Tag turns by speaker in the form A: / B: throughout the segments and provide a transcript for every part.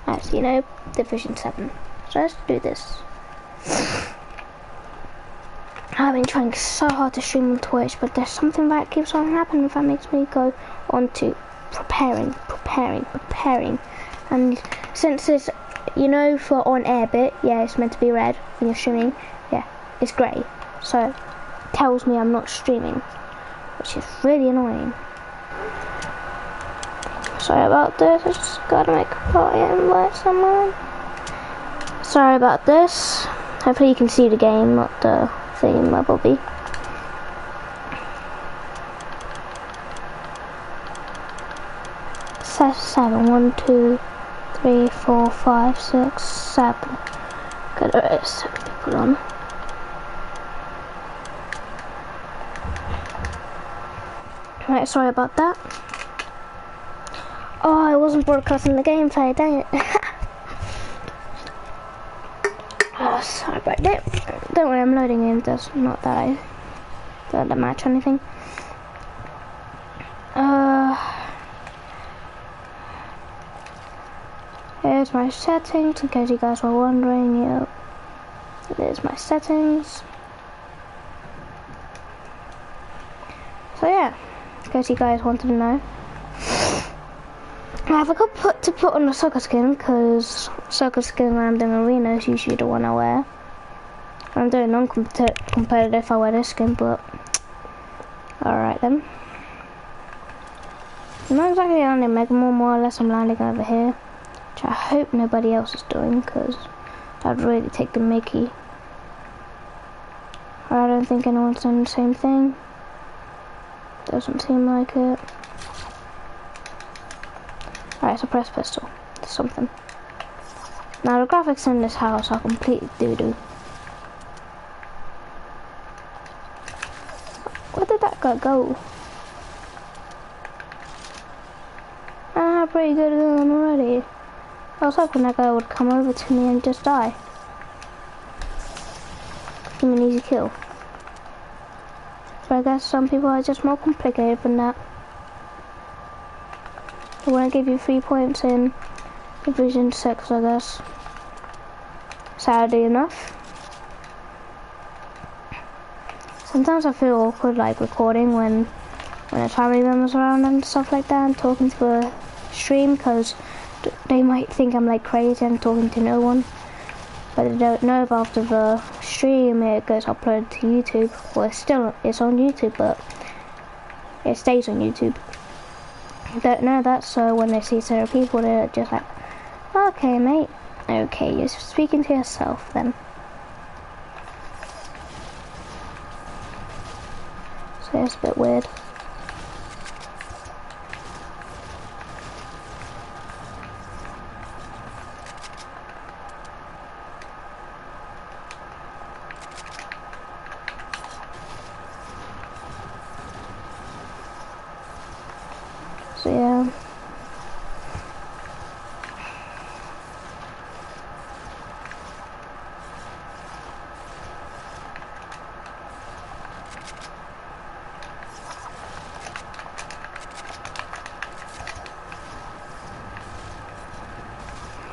A: as you know, Division 7. So let's do this. I've been trying so hard to stream on Twitch, but there's something that keeps on happening that makes me go on to preparing. And since it's, you know, for on air bit, yeah, it's meant to be red when you're streaming, yeah, it's grey. So it tells me I'm not streaming, which is really annoying. Sorry about this, I just gotta make a party and invite someone. Sorry about this. Hopefully you can see the game, not the theme, probably. Seven. 1, 2, 3, 4, 5, 6, 7. Good, alright, 7 people on. Right, sorry about that. Oh, I wasn't broadcasting the gameplay, dang it. Oh, sorry about that. Don't worry, I'm loading in. That's not that I don't match or anything. Here's my settings, in case you guys were wondering. Yep, there's my settings. So yeah, in case you guys wanted to know. I forgot to put on the soccer skin, because soccer skin when I'm doing arena is usually the one I wear. When I'm doing non-competitive, I wear this skin, but alright then. I'm not exactly landing Mega more or less I'm landing over here, which I hope nobody else is doing, because that'd really take the mickey. I don't think anyone's done the same thing. Doesn't seem like it. Alright, so press pistol. Something. Now the graphics in this house are completely doo-doo. Where did that guy go? I had a pretty good gun already. I was hoping that guy would come over to me and just die. Give me an easy kill. But I guess some people are just more complicated than that. I won't give you 3 points in Division 6, I guess. Sadly enough. Sometimes I feel awkward like recording when there's family members around and stuff like that and talking to a stream, because they might think I'm like crazy and talking to no one. But they don't know if after the stream it gets uploaded to YouTube. Well, it's on YouTube, but it stays on YouTube. Don't know that, so when they see certain people, they're just like, okay mate, okay, you're speaking to yourself then. So it's a bit weird. So yeah.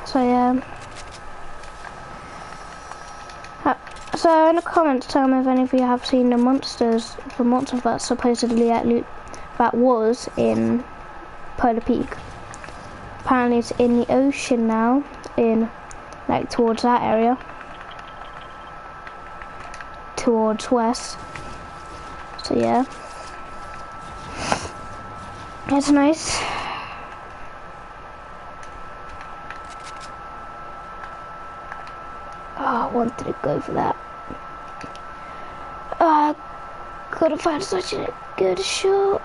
A: So yeah. So in the comments, tell me if any of you have seen the monster that supposedly that was in Polar Peak. Apparently it's in the ocean now, in like towards that area, towards west. So yeah, it's nice. Oh, I wanted to go for that. Oh, I could have found such a good shot.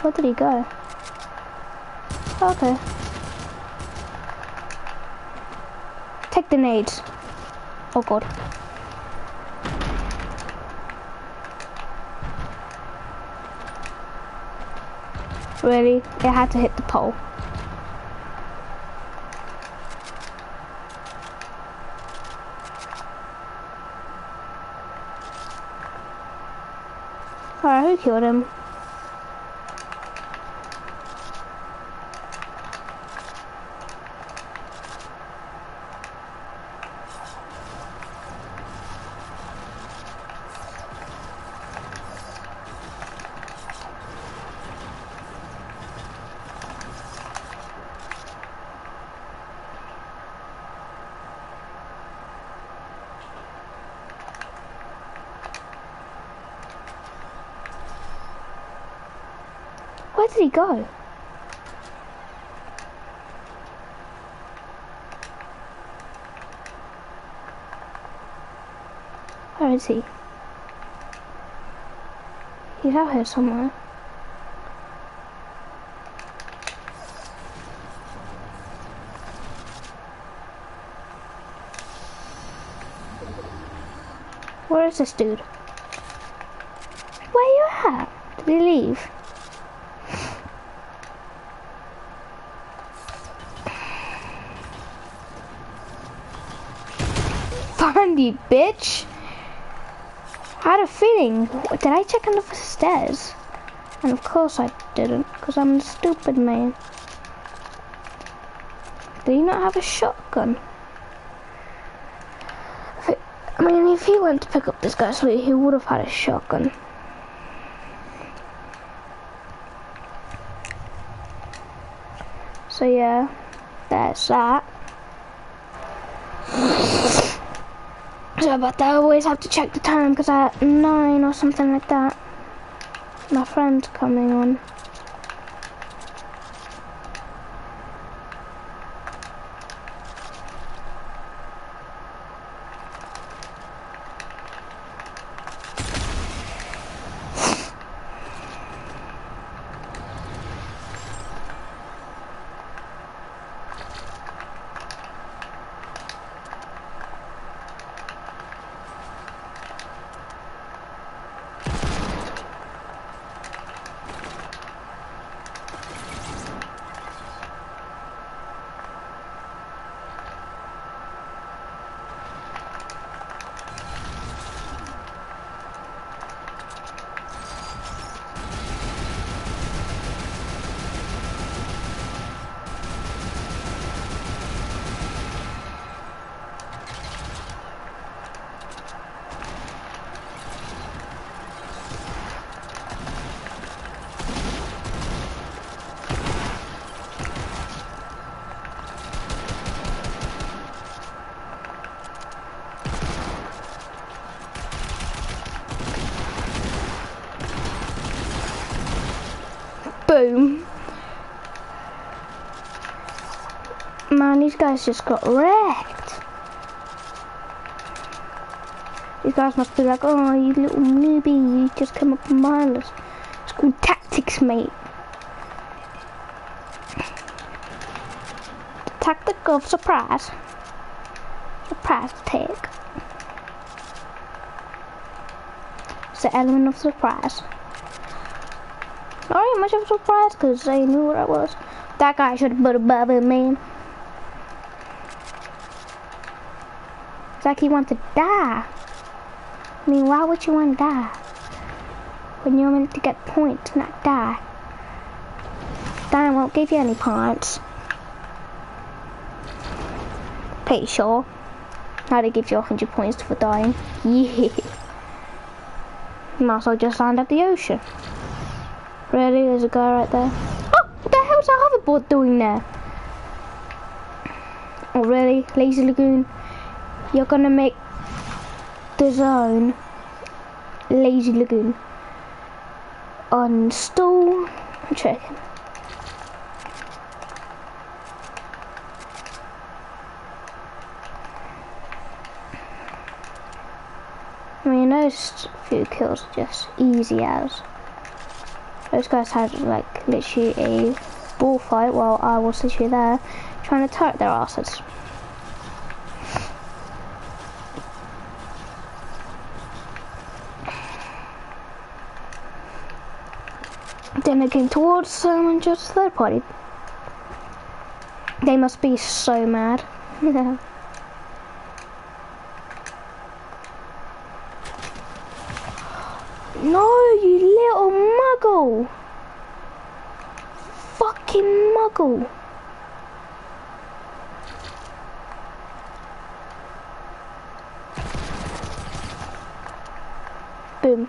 A: Where did he go? Okay. Take the nades. Oh god. Really? It had to hit the pole. Alright, who killed him? Where did he go? Where is he? He's out here somewhere. Where is this dude? Where you at? Did he leave? Found you, bitch! I had a feeling. Did I check under the stairs? And of course I didn't, because I'm a stupid man. Did he not have a shotgun? I mean, if he went to pick up this guy's loot, he would have had a shotgun. So yeah, that's that. So but I always have to check the time because at 9 or something like that, my friend's coming on. Boom. Man, these guys just got wrecked. These guys must be like, oh, you little newbie, you just come up from mindless. It's called tactics, mate. The tactic of surprise. Surprise attack. It's the element of surprise. Not really much of a surprise because they knew what I was. That guy should have put above him, man. It's like he wanted to die. I mean, why would you want to die? When you're meant to get points, not die. Dying won't give you any points. Pretty sure. Now they give you 100 points for dying. Yeah. You might as well just land at the ocean. Really? There's a guy right there. Oh! What the hell's that hoverboard doing there? Oh really? Lazy Lagoon? You're gonna make the zone Lazy Lagoon. Uninstall. I'm checking. I mean, those few kills are just easy as. Those guys had like literally a bullfight while I was literally there trying to turret their asses. Then they came towards someone just third party. They must be so mad. No, you Ow! Fucking muggle. Boom.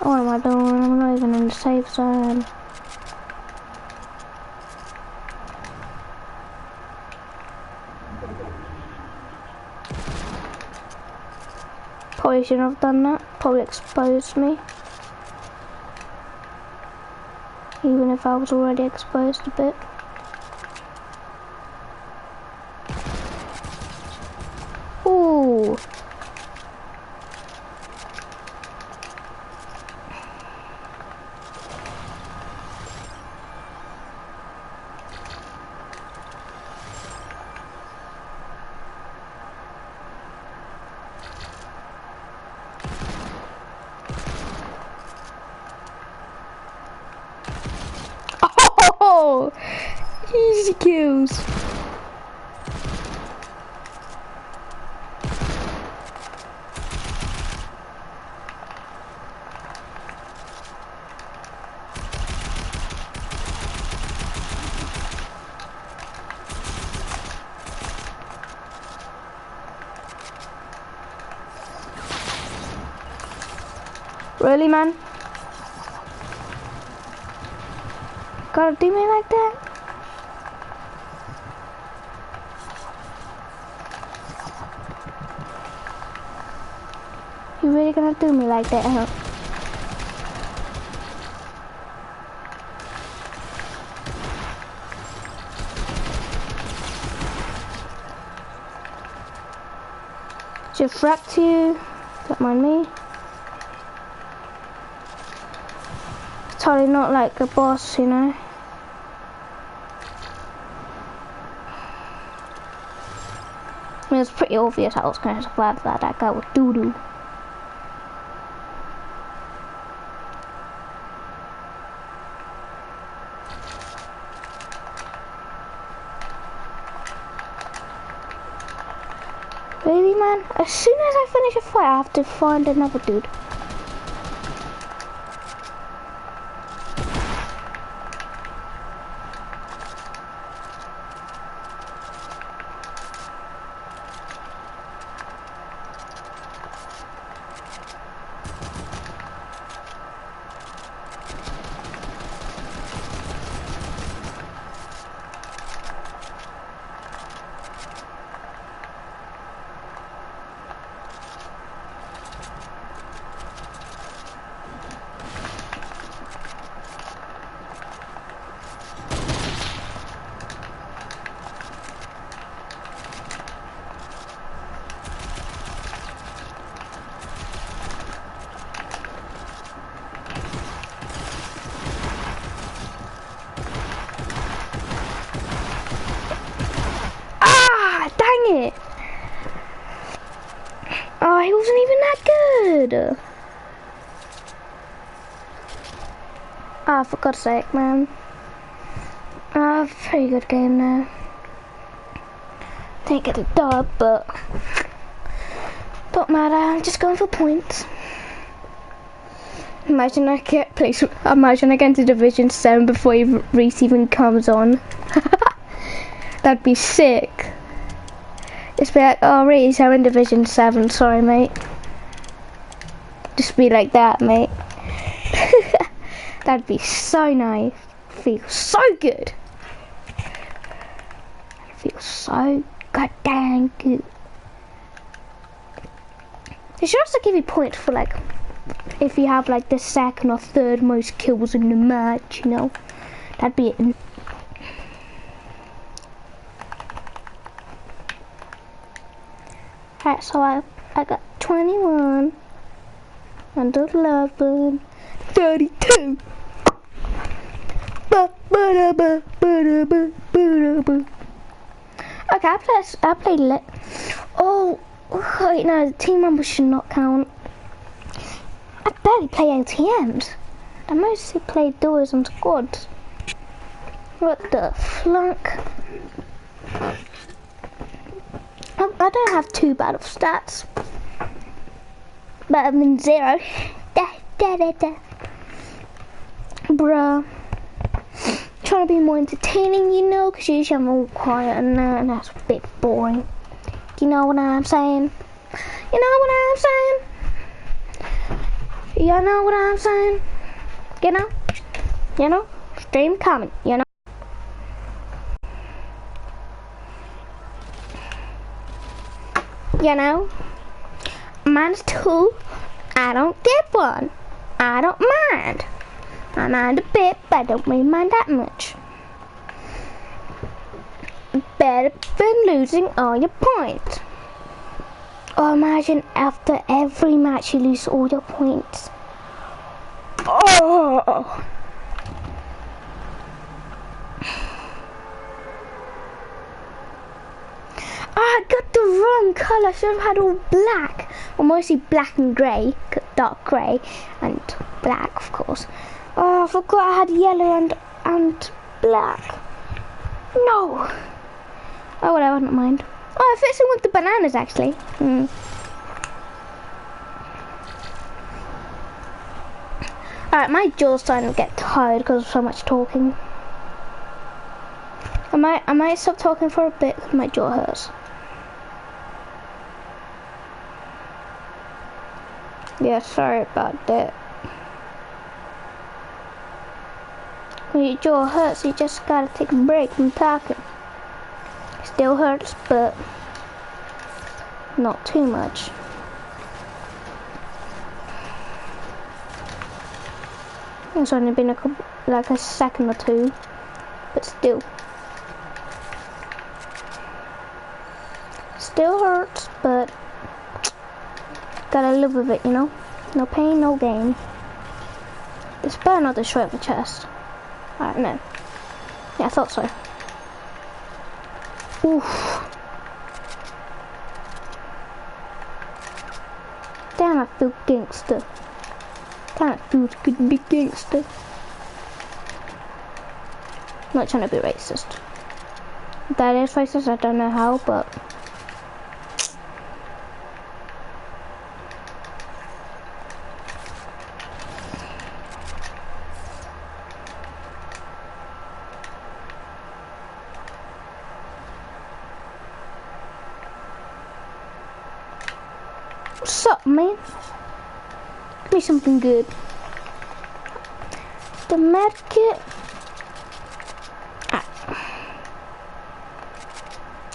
A: What am I doing? I'm not even in the safe zone. Probably shouldn't have done that. Probably exposed me. Even if I was already exposed a bit. Ooh. Oh, easy kills. Really, man? Gotta do me like that? You really gonna do me like that, huh? Just wrecked you. Don't mind me. Totally not like a boss, you know. I mean, it's pretty obvious I was going to survive that. That guy was doo-doo. Really, man? As soon as I finish a fight, I have to find another dude. Dang it! Oh, he wasn't even that good. Ah, for God's sake, man. Ah, very good game there. Didn't get a dub, but don't matter. I'm just going for points. Imagine I get into Division 7 before Reese even comes on. That'd be sick. Just be like, oh Reese, I'm in Division 7, sorry mate. Just be like that, mate. That'd be so nice. Feels so good. Feels so goddamn good. They should also give you points for like, if you have like the second or third most kills in the match, you know. That'd be it. Alright, so I got 21. and 11, 32. Okay, I played lit. Oh, wait, no, the team members should not count. I barely play ATMs. I mostly play duos and squads. What the flunk? I don't have too bad of stats. Better than 0. Bruh. Trying to be more entertaining, you know, because usually I'm all quiet and that's a bit boring. You know what I'm saying? You know what I'm saying? You know what I'm saying? You know? You know? Stream coming, you know? You know? Mine's 2. I don't get 1. I don't mind. I mind a bit, but I don't really mind that much. Better than losing all your points. Oh, imagine after every match you lose all your points. Oh! I got the wrong colour. I should have had all black. Well, mostly black and grey. Dark grey and black, of course. Oh, I forgot I had yellow and black. No. Oh, well, I wouldn't mind. Oh, it fits in with the bananas, actually. Alright, my jaw's starting to get tired because of so much talking. I might stop talking for a bit because my jaw hurts. Yeah, sorry about that. When your jaw hurts, you just gotta take a break from talking. Still hurts, but not too much. It's only been like a second or 2, but still. Still hurts, but gotta live with it, you know? No pain, no gain. It's better not destroy the chest. Alright, no. Yeah, I thought so. Oof. Damn, I feel gangster. Damn, it feels good to be gangster. I'm not trying to be racist. If that is racist, I don't know how, but... What's up, man? Give me something good. The medkit.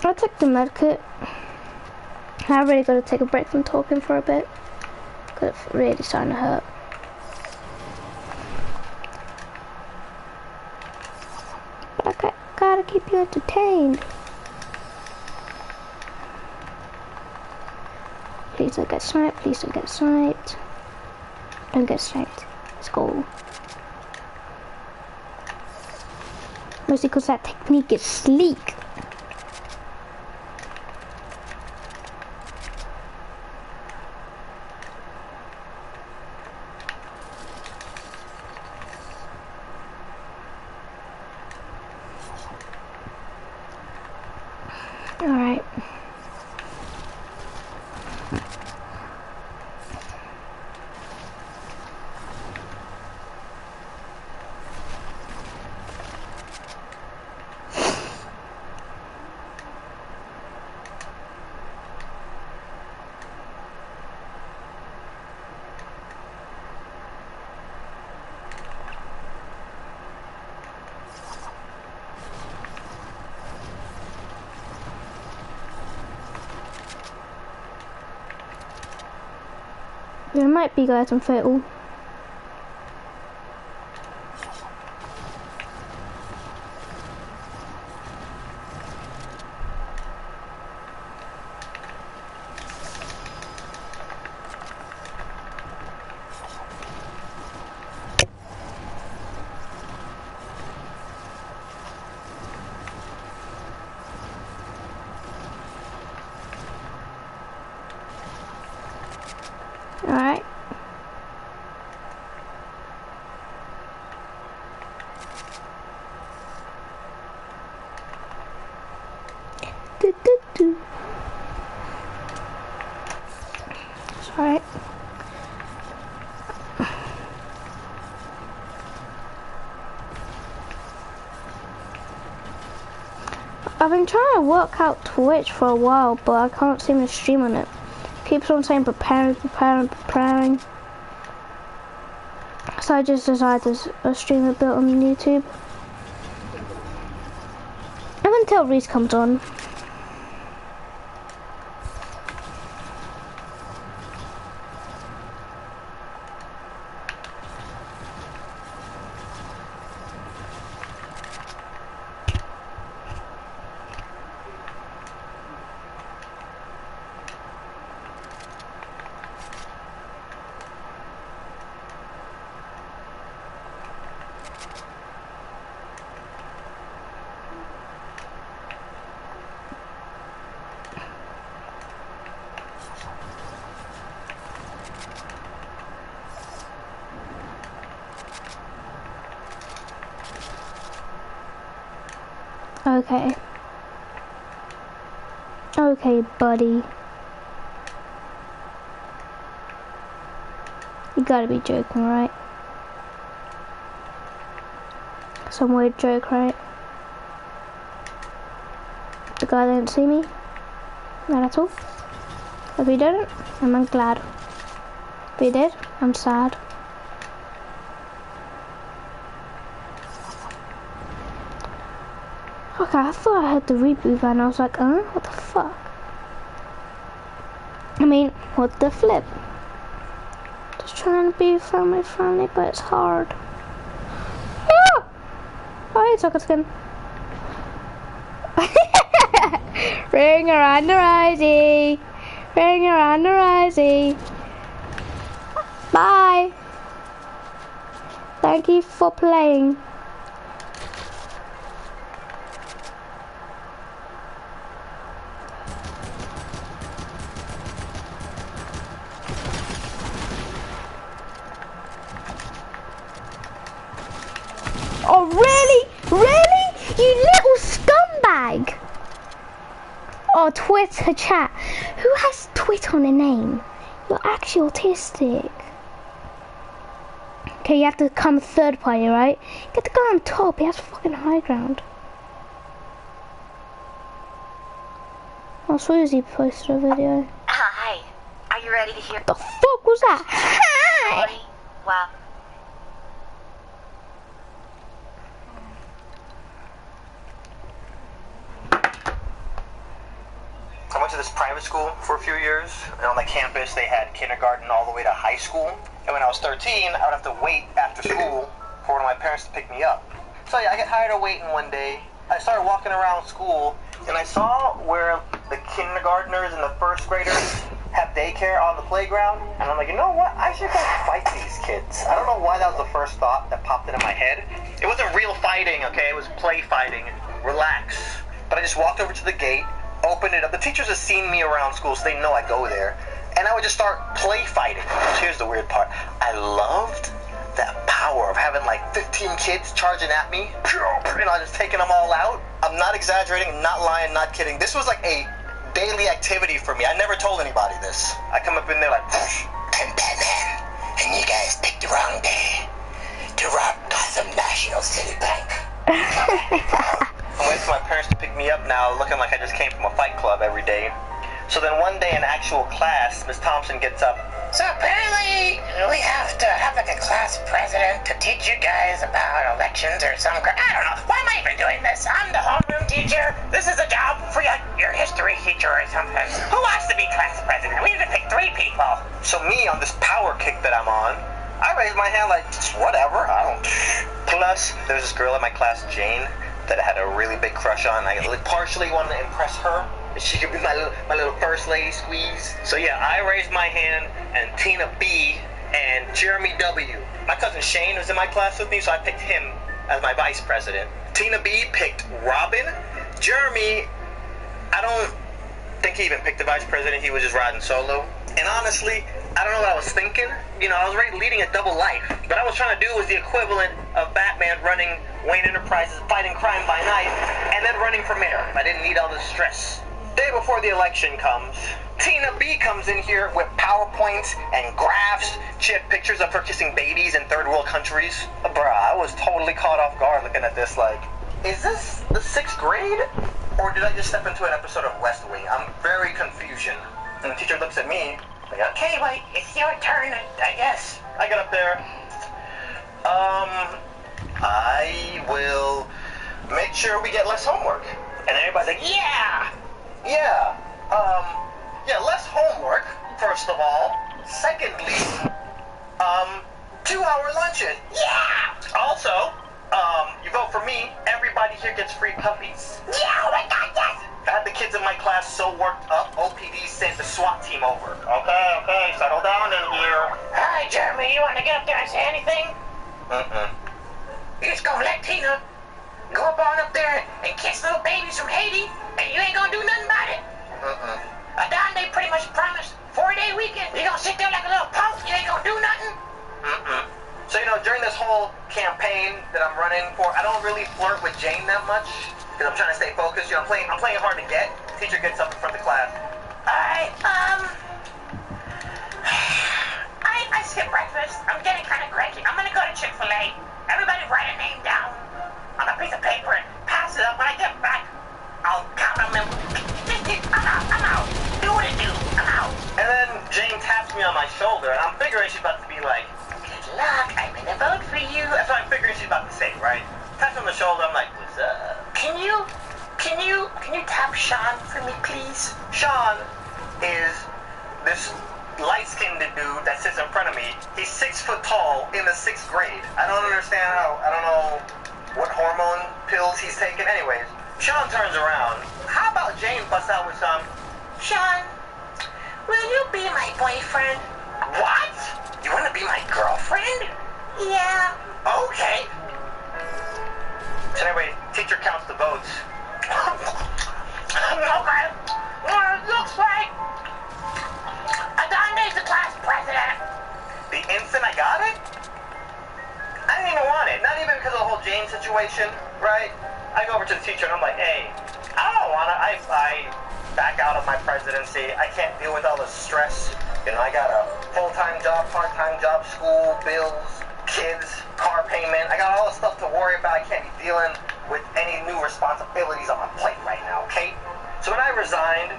A: I'll take the medkit. I really gotta take a break from talking for a bit. Cause it's really starting to hurt. But I gotta keep you entertained. Please don't get sniped, please don't get sniped. Don't get sniped. Let's go. Mostly because that technique is sleek. Alright. There might be guys on fatal. Alright. Alright. I've been trying to work out Twitch for a while, but I can't seem to stream on it. Keeps on saying preparing. So I just decided to stream a bit on YouTube. And until Reese comes on. Okay. Okay, buddy. You gotta be joking, right? Some weird joke, right? The guy didn't see me? Not at all. If he didn't, I'm glad. If he did, I'm sad. Okay, I thought I had the reboot and I was like, what the fuck? I mean, what the flip? Just trying to be family friendly, but it's hard. Ah! Oh, hey, soccer skin. Ring around the rosy. Ring around the rosy. Bye. Thank you for playing. Oh, really? Really? You little scumbag! Oh, Twitter chat. Who has Twitter on a name? You're actually autistic. Okay, you have to come third party, right? Get the guy on top. He has fucking high ground. Oh, Swoozy posted a video.
B: Hi. Are you ready to hear?
A: The fuck was that? Hi!
B: Story? Wow.
C: I went to this private school for a few years, and on the campus they had kindergarten all the way to high school. And when I was 13, I would have to wait after school for one of my parents to pick me up. So yeah, I got tired of waiting one day. I started walking around school, and I saw where the kindergartners and the first graders have daycare on the playground. And I'm like, you know what? I should go fight these kids. I don't know why that was the first thought that popped into my head. It wasn't real fighting, okay? It was play fighting. Relax. But I just walked over to the gate, opened it up. The teachers have seen me around school, so they know I go there. And I would just start play fighting. Here's the weird part. I loved that power of having like 15 kids charging at me. And I was just taking them all out. I'm not exaggerating, I'm not lying, not kidding. This was like a daily activity for me. I never told anybody this. I come up in there like, I'm Batman, and you guys picked the wrong day to rob Gotham National City Bank. I'm waiting for my parents to pick me up now, looking like I just came from a fight club every day. So then one day in actual class, Miss Thompson gets up. So apparently we have to have like a class president to teach you guys about elections or some crap. I don't know. Why am I even doing this? I'm the homeroom teacher. This is a job for your history teacher or something. Who wants to be class president? We need to pick 3 people. So me, on this power kick that I'm on, I raised my hand like, whatever, I don't. Plus, there's this girl in my class, Jane, that I had a really big crush on. I partially wanted to impress her. She could be my little first lady squeeze. So yeah, I raised my hand, and Tina B and Jeremy W. My cousin Shane was in my class with me, so I picked him as my vice president. Tina B picked Robin. Jeremy, I don't think he even picked the vice president. He was just riding solo. And honestly, I don't know what I was thinking. You know, I was already leading a double life. What I was trying to do was the equivalent of Batman running Wayne Enterprises, fighting crime by night, and then running for mayor. I didn't need all this stress. Day before the election comes, Tina B comes in here with PowerPoints and graphs. She had pictures of her kissing babies in third world countries. Bruh, I was totally caught off guard looking at this like, is this the 6th grade? Or did I just step into an episode of West Wing? I'm very confusion. And the teacher looks at me, like, okay, wait, it's your turn, I guess. I get up there. I will make sure we get less homework. And everybody's like, yeah, less homework, first of all. Secondly, 2-hour lunches. Yeah! Also, you vote for me, everybody here gets free puppies. Yeah, oh my God, yes! I had the kids in my class so worked up, OPD sent the SWAT team over. Okay, settle down in here. Hi, Jeremy, you want to get up there and say anything? You just gonna let Tina go up there and kiss little babies from Haiti, and you ain't gonna do nothing about it? Adonde pretty much promised 4-day weekend. You gonna sit there like a little punk, you ain't gonna do nothing? So, you know, during this whole campaign that I'm running for, I don't really flirt with Jane that much, because I'm trying to stay focused. You know, I'm playing hard to get. Teacher gets up in front of the class. I skipped breakfast. I'm getting kind of cranky. I'm gonna go to Chick-fil-A. Everybody write a name down on a piece of paper and pass it up. When I get back, I'll count them and I'm out. Do what it do. I'm out. And then Jane taps me on my shoulder, and I'm figuring she's about to be like, good luck, I'm gonna vote for you. That's what I'm figuring she's about to say, right? Taps me on the shoulder, I'm like, what's up? Can you tap Sean for me, please? Sean is this light-skinned dude that sits in front of me. He's 6 foot tall in the 6th grade. I don't understand I don't know what hormone pills he's taking. Anyways, Sean turns around. How about Jane busts out with some, Sean, will you be my boyfriend? What? You want to be my girlfriend? Yeah. Okay. So anyway, teacher counts the votes. Okay. It looks like Adonde's the class president. The instant I got it? I didn't even want it. Not even because of the whole Jane situation, right? I go over to the teacher and I'm like, hey, I don't want to. I back out of my presidency. I can't deal with all the stress. You know, I got a full-time job, part-time job, school, bills, kids, car payment. I got all the stuff to worry about. I can't be dealing with any new responsibilities on my plate right now, okay? So when I resigned,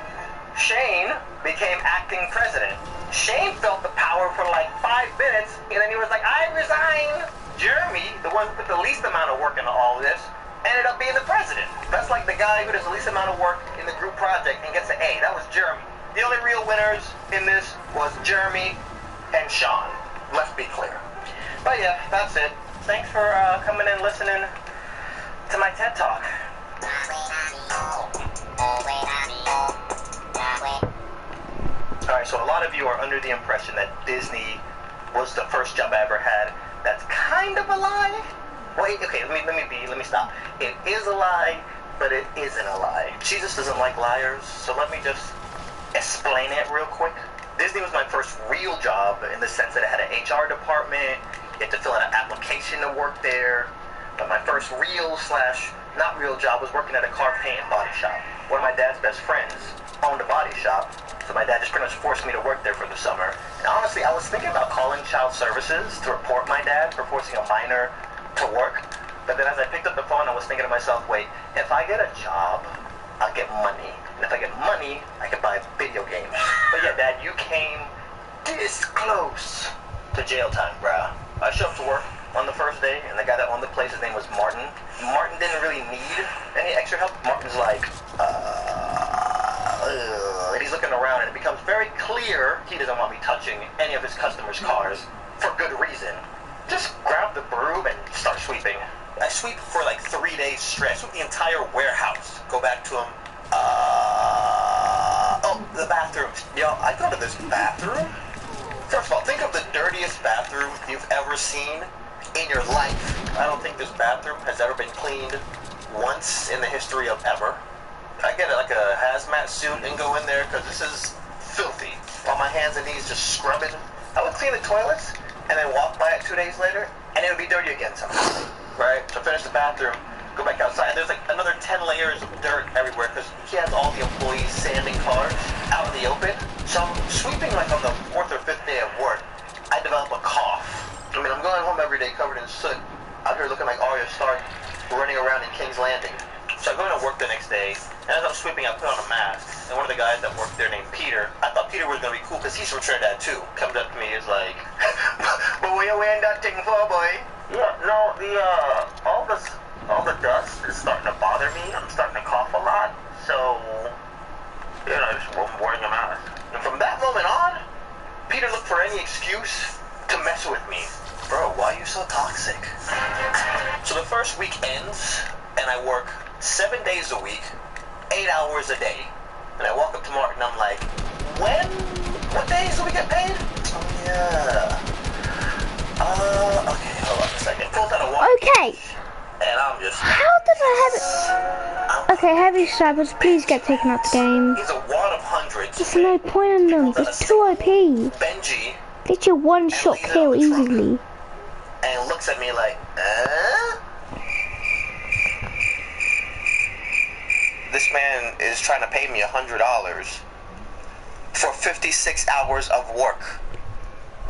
C: Shane became acting president. Shane felt the power for like 5 minutes, and then he was like, I resign. Jeremy, the one who put the least amount of work into all of this, ended up being the president. That's like the guy who does the least amount of work in the group project and gets an A. That was Jeremy. The only real winners in this was Jeremy and Sean. Let's be clear. But yeah, that's it. Thanks for coming and listening to my TED Talk. Alright, so a lot of you are under the impression that Disney was the first job I ever had. That's kind of a lie. Wait, okay, let me stop. It is a lie, but it isn't a lie. Jesus doesn't like liars, so let me just explain it real quick. Disney was my first real job in the sense that it had an HR department. You had to fill out an application to work there. But my first real / not real job was working at a car paint and body shop. One of my dad's best friends owned a body shop, so my dad just pretty much forced me to work there for the summer. And honestly, I was thinking about calling child services to report my dad for forcing a minor to work. But then as I picked up the phone, I was thinking to myself, wait, if I get a job, I'll get money. And if I get money, I can buy video games. But yeah, Dad, you came this close to jail time, bruh. I showed up to work on the first day, and the guy that owned the place, his name was Martin. Martin didn't really need any extra help. Martin's like, and he's looking around, and it becomes very clear he doesn't want me touching any of his customers' cars for good reason. Just grab the broom and start sweeping. I sweep for like 3 days straight. I sweep the entire warehouse. Go back to him. The bathroom. Yo, I go to this bathroom. First of all, think of the dirtiest bathroom you've ever seen in your life. I don't think this bathroom has ever been cleaned once in the history of ever. I get like a hazmat suit and go in there because this is filthy. On my hands and knees just scrubbing. I would clean the toilets and then walk by it 2 days later and it would be dirty again somehow. Right? So finish the bathroom, go back outside. There's like another 10 layers of dirt everywhere because he has all the employees sanding cars out in the open. So I'm sweeping like on the 4th or 5th day of work. I develop a cough. I mean, I'm going home every day covered in soot. Out here looking like Arya Stark running around in King's Landing. So I go into work the next day, and as I'm sweeping, I put on a mask. And one of the guys that worked there named Peter, I thought Peter was going to be cool because he's from Trinidad too. Comes up to me, is like, but what are you wearing that thing for, boy? Yeah, no, all the dust is starting to bother me. I'm starting to cough a lot. So, you know, I'm wearing a mask. And from that moment on, Peter looked for any excuse to mess with me. Bro, why are you so toxic? So the first week ends, and I work 7 days a week, 8 hours a day. And I walk up to Mark and I'm like, what days do we get paid? Oh yeah. Okay, hold on a second. Pulls out a watch.
A: Okay.
C: And I'm just...
A: How did I have it? Okay, heavy snipers, please get taken out the game.
C: He's a wad of hundreds.
A: There's no point in them. It's too OP.
C: Benji.
A: Get your one-shot kill easily.
C: And looks at me like, This man is trying to pay me $100 for 56 hours of work.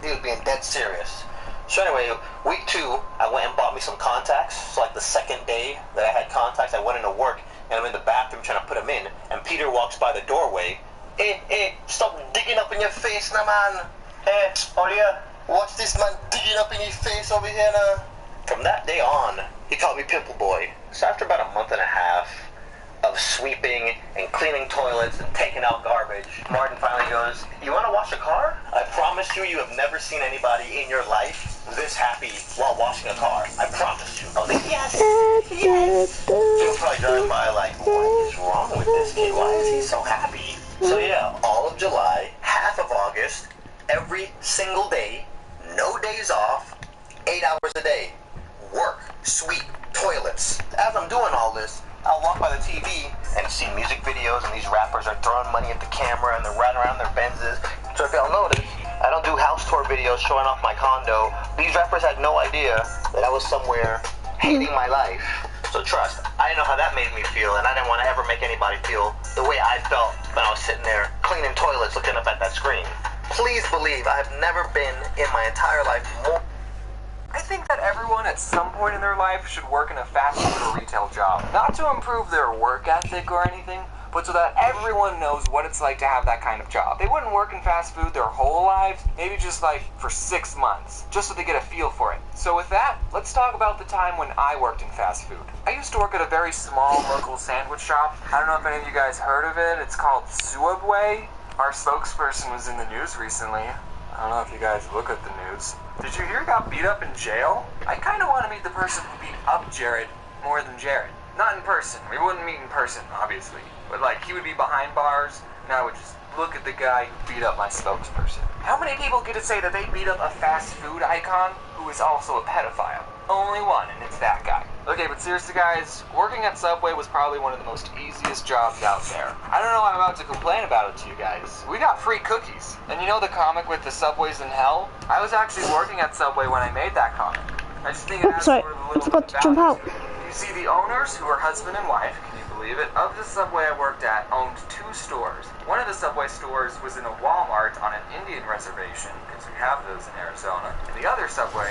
C: He was being dead serious. So anyway, week 2, I went and bought me some contacts. So like the second day that I had contacts, I went into work and I'm in the bathroom trying to put them in. And Peter walks by the doorway. Hey, stop digging up in your face now, man. Hey, Oria, watch this man digging up in your face over here now. From that day on, he called me Pimple Boy. So after about a month and a half of sweeping and cleaning toilets and taking out garbage, Martin finally goes, you want to wash a car? I promise you, you have never seen anybody in your life this happy while washing a car. I promise you. I was like, yes. You'll probably drive by like, what is wrong with this kid? Why is he so happy? So yeah, all of July, half of August, every single day, no days off, 8 hours a day. Work, sweep, toilets. As I'm doing all this, I'll walk by the TV and see music videos and these rappers are throwing money at the camera and they're riding around their Benzes. So if y'all notice, I don't do house tour videos showing off my condo. These rappers had no idea that I was somewhere hating my life. So trust, I didn't know how that made me feel and I didn't want to ever make anybody feel the way I felt when I was sitting there cleaning toilets looking up at that screen. Please believe I have never been in my entire life more...
D: I think that everyone at some point in their life should work in a fast food or retail job. Not to improve their work ethic or anything, but so that everyone knows what it's like to have that kind of job. They wouldn't work in fast food their whole lives, maybe just like for 6 months, just so they get a feel for it. So with that, let's talk about the time when I worked in fast food. I used to work at a very small local sandwich shop. I don't know if any of you guys heard of it. It's called Subway. Our spokesperson was in the news recently. I don't know if you guys look at the news. Did you hear he got beat up in jail? I kind of want to meet the person who beat up Jared more than Jared. Not in person. We wouldn't meet in person, obviously. But like, he would be behind bars, and I would just look at the guy who beat up my spokesperson. How many people get to say that they beat up a fast food icon who is also a pedophile? Only one, and it's that guy. Okay, but seriously guys, working at Subway was probably one of the most easiest jobs out there. I don't know why I'm about to complain about it to you guys. We got free cookies. And you know the comic with the Subways in Hell? I was actually working at Subway when I made that comic. I just think it has
A: sorry,
D: sort of a
A: I
D: little
A: forgot
D: bit
A: to jump out.
D: You see, the owners, who are husband and wife, can you believe it, of the Subway I worked at owned 2 stores. One of the Subway stores was in a Walmart on an Indian reservation, because we have those in Arizona. And the other Subway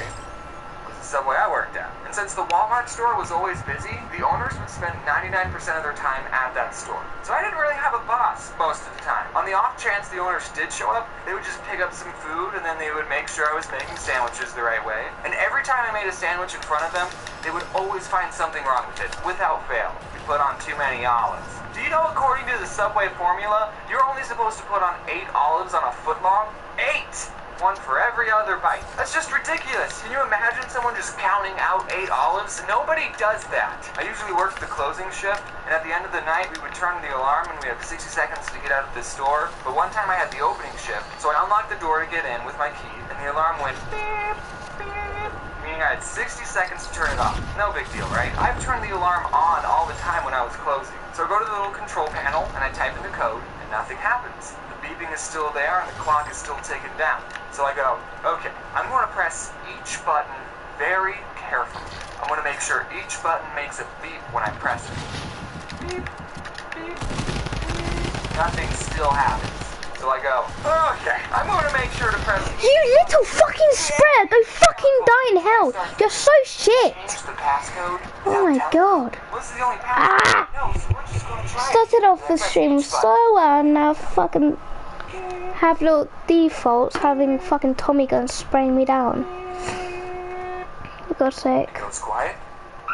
D: was the Subway I worked at. And since the Walmart store was always busy, the owners would spend 99% of their time at that store. So I didn't really have a boss most of the time. On the off chance the owners did show up, they would just pick up some food and then they would make sure I was making sandwiches the right way. And every time I made a sandwich in front of them, they would always find something wrong with it, without fail. We put on too many olives. Do you know, according to the Subway formula, you're only supposed to put on 8 olives on a foot long? 8! One for every other bite. That's just ridiculous. Can you imagine someone just counting out 8 olives? Nobody does that. I usually worked the closing shift, and at the end of the night, we would turn the alarm, and we had 60 seconds to get out of the store. But one time I had the opening shift, so I unlocked the door to get in with my key, and the alarm went beep, beep, meaning meaning I had 60 seconds to turn it off. No big deal, right? I've turned the alarm on all the time when I was closing. So I go to the little control panel and I type in the code and nothing happens. The beeping is still there and the clock is still ticking down. So I go, okay, I'm going to press each button very carefully. I'm going to make sure each button makes a beep when I press it. Beep, beep, beep. Nothing still happens. So I go, okay, I'm going to make sure to press...
A: You little fucking spread! Go fucking die in hell! You're so shit!
D: Change the passcode.
A: Oh my god.
D: What's the only passcode? No, so we're just going to try it.
A: Started off the stream so well and now fucking have little defaults having fucking Tommy guns spraying me down. For God's sake.
D: It goes quiet.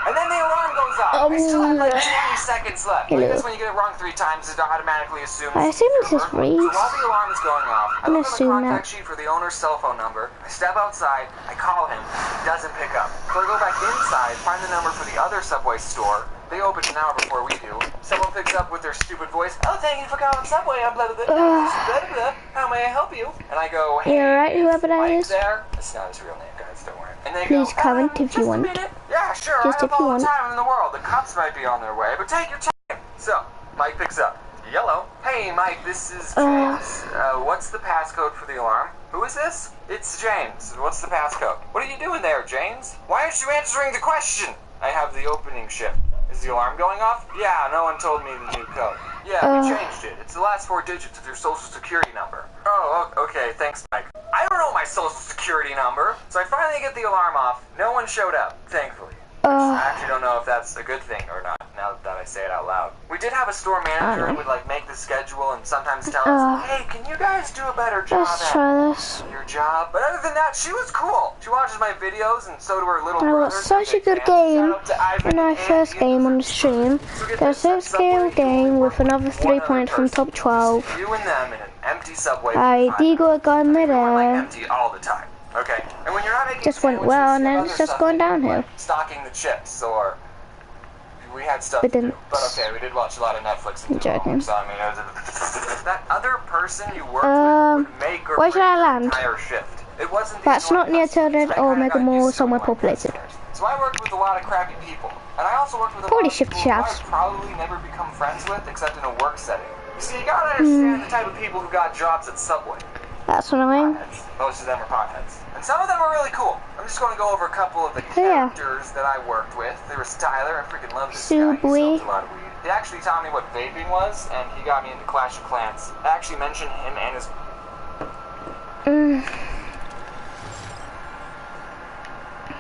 D: And then the alarm goes off. I still have like 20 seconds left. Like this, when you get it wrong 3 times, it automatically assumes
A: I assume this is Reese.
D: So while the alarm is going off, I look on the
A: assume
D: contact
A: that.
D: sheet for the owner's cell phone number. I step outside, I call him, he doesn't pick up. So I go back inside, find the number for the other Subway store. They open an hour before we do. Someone picks up with their stupid voice. Oh, thank you for calling Subway. I'm blah, blah, blah, blah, blah, blah. How may I help you? And I go, hey,
A: You alright, whoever that
D: Mike
A: is?
D: there? That's not his real name, guys. Don't worry. And they
A: Please
D: go,
A: comment if you
D: just a
A: want.
D: minute. Yeah, sure.
A: Just
D: I
A: if
D: have
A: you
D: all
A: want.
D: the time in the world. The cops might be on their way, but take your time. So, Mike picks up. Yellow. Hey, Mike, this is James. What's the passcode for the alarm? Who is this? It's James. What's the passcode? What are you doing there, James? Why aren't you answering the question? I have the opening shift. Is the alarm going off? Yeah, no one told me the new code. Yeah, we changed it. It's the last 4 digits of your social security number. Oh, okay, thanks, Mike. I don't know my social security number. So I finally get the alarm off. No one showed up, thankfully. I actually don't know if that's a good thing or not, now that I say it out loud. We did have a store manager who would like make the schedule and sometimes tell us, hey, can you guys do a better job
A: Let's try this.
D: your job? But other than that, she was cool. She watches my videos and so do her little
A: I
D: brothers.
A: got such a good game in our first game on the stream. Got a 6-game with another 3 points from top 12.
D: You and them in an empty subway.
A: I did got a guy
D: Like
A: midair.
D: empty all the time. Okay, and when you're not making
A: Just went
D: sandwiches,
A: well, and
D: you have
A: then
D: other
A: it's just
D: stuff
A: going
D: to do,
A: downhill.
D: like stocking the chips, or we had stuff
A: We
D: to do.
A: didn't.
D: But okay, we did watch a lot of Netflix. And
A: Joking.
D: so I mean, that other person you worked with would make or
A: where should
D: break
A: I
D: your
A: land?
D: entire shift. It wasn't.
A: That's not near Tilted or Mega Mall, somewhere populated.
D: So I worked with a lot of crappy people, and I also worked with a
A: Probably
D: lot of
A: shift
D: people who
A: shafts.
D: I'd probably never become friends with, except in a work setting. You see, you gotta understand the type of people who got jobs at Subway.
A: That's what I mean.
D: Potheads. Most of them are potheads. And some of them are really cool. I'm just going to go over a couple of the
A: Yeah.
D: characters that I worked with. There was Tyler. I freaking love this
A: Subway.
D: guy. He smoked a lot of weed. He actually taught me what vaping was, and he got me into Clash of Clans. I actually mentioned him and his...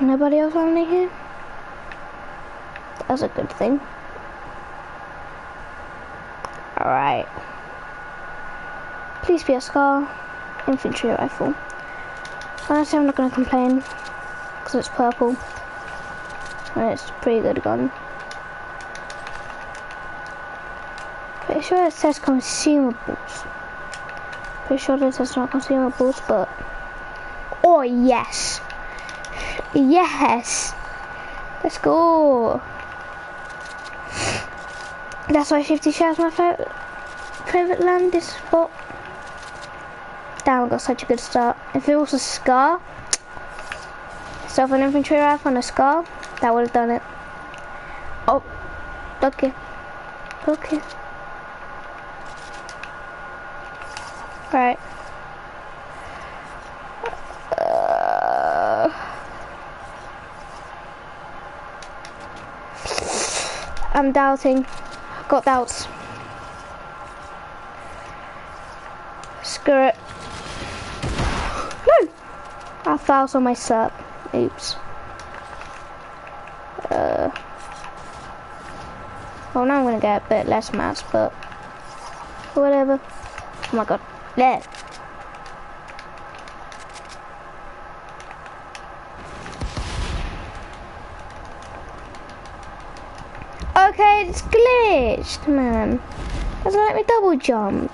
A: Nobody else on here? That's a good thing. Alright. Please be a Scar. Infantry rifle. Honestly, I'm not going to complain. Because it's purple. And it's a pretty good gun. Pretty sure it says consumables. Pretty sure it says not consumables, but... Oh, yes! Yes! Let's go! That's why 50 shares my favorite landing spot. Damn, I got such a good start. If it was a Scar, instead of an infantry rifle and a Scar, that would have done it. Oh, okay. Okay. Right. I'm doubting. Got doubts. Screw it. No! I fouled on my SERP. Oops. Well, now I'm gonna get a bit less mass, but whatever. Oh my god. There. Okay, it's glitched, man. Doesn't let me double jump.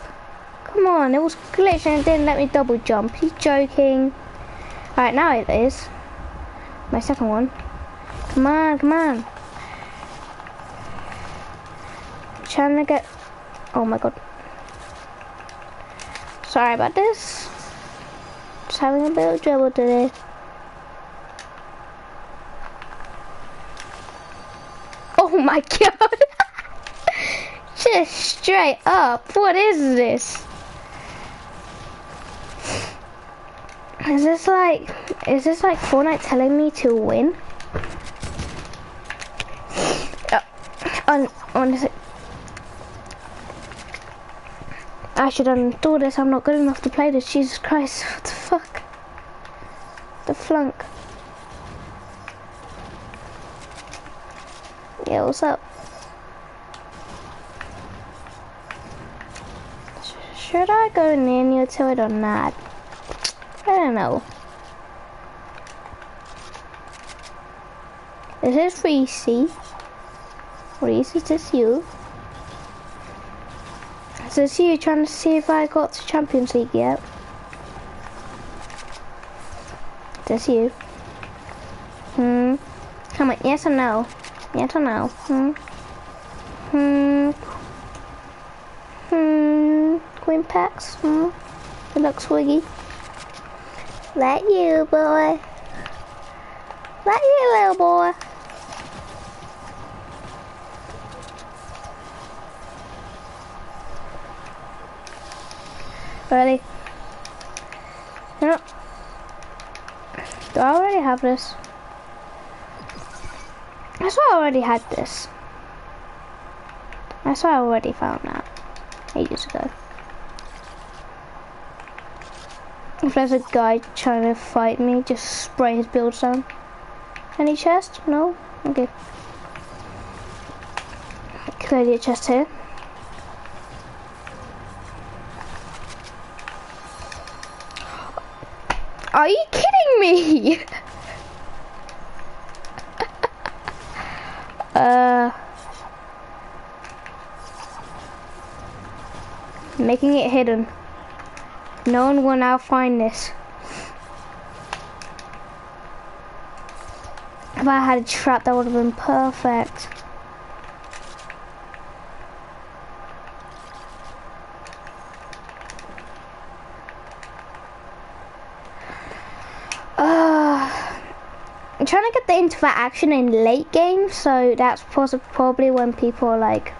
A: Come on, it was glitched and it didn't let me double jump. He's joking. Alright, now it is. My second one. Come on, come on. Trying to get... Oh my god. Sorry about this. Just having a bit of trouble today. Oh my god. Just straight up. What is this? Is this like Fortnite telling me to win? Honestly, I should undo this. I'm not good enough to play this. Jesus Christ, what the fuck? The flunk. Yeah, what's up? Should I go near to it or not? I don't know. Is this Reese? Reese, is this you? Is this you trying to see if I got to Champions League yet? Is this you? Come on, yes or no? Yes or no? Queen packs? It looks swiggy. That you, boy. That you, little boy. Ready? No. Do I already have this? I swear I already had this. I swear I already found that ages ago. If there's a guy trying to fight me, just spray his builds down. Any chest? No? Okay. Clearly a chest here. Are you kidding me? Making it hidden. No one will now find this. If I had a trap, that would have been perfect. I'm trying to get the into that action in late game, so that's probably when people are like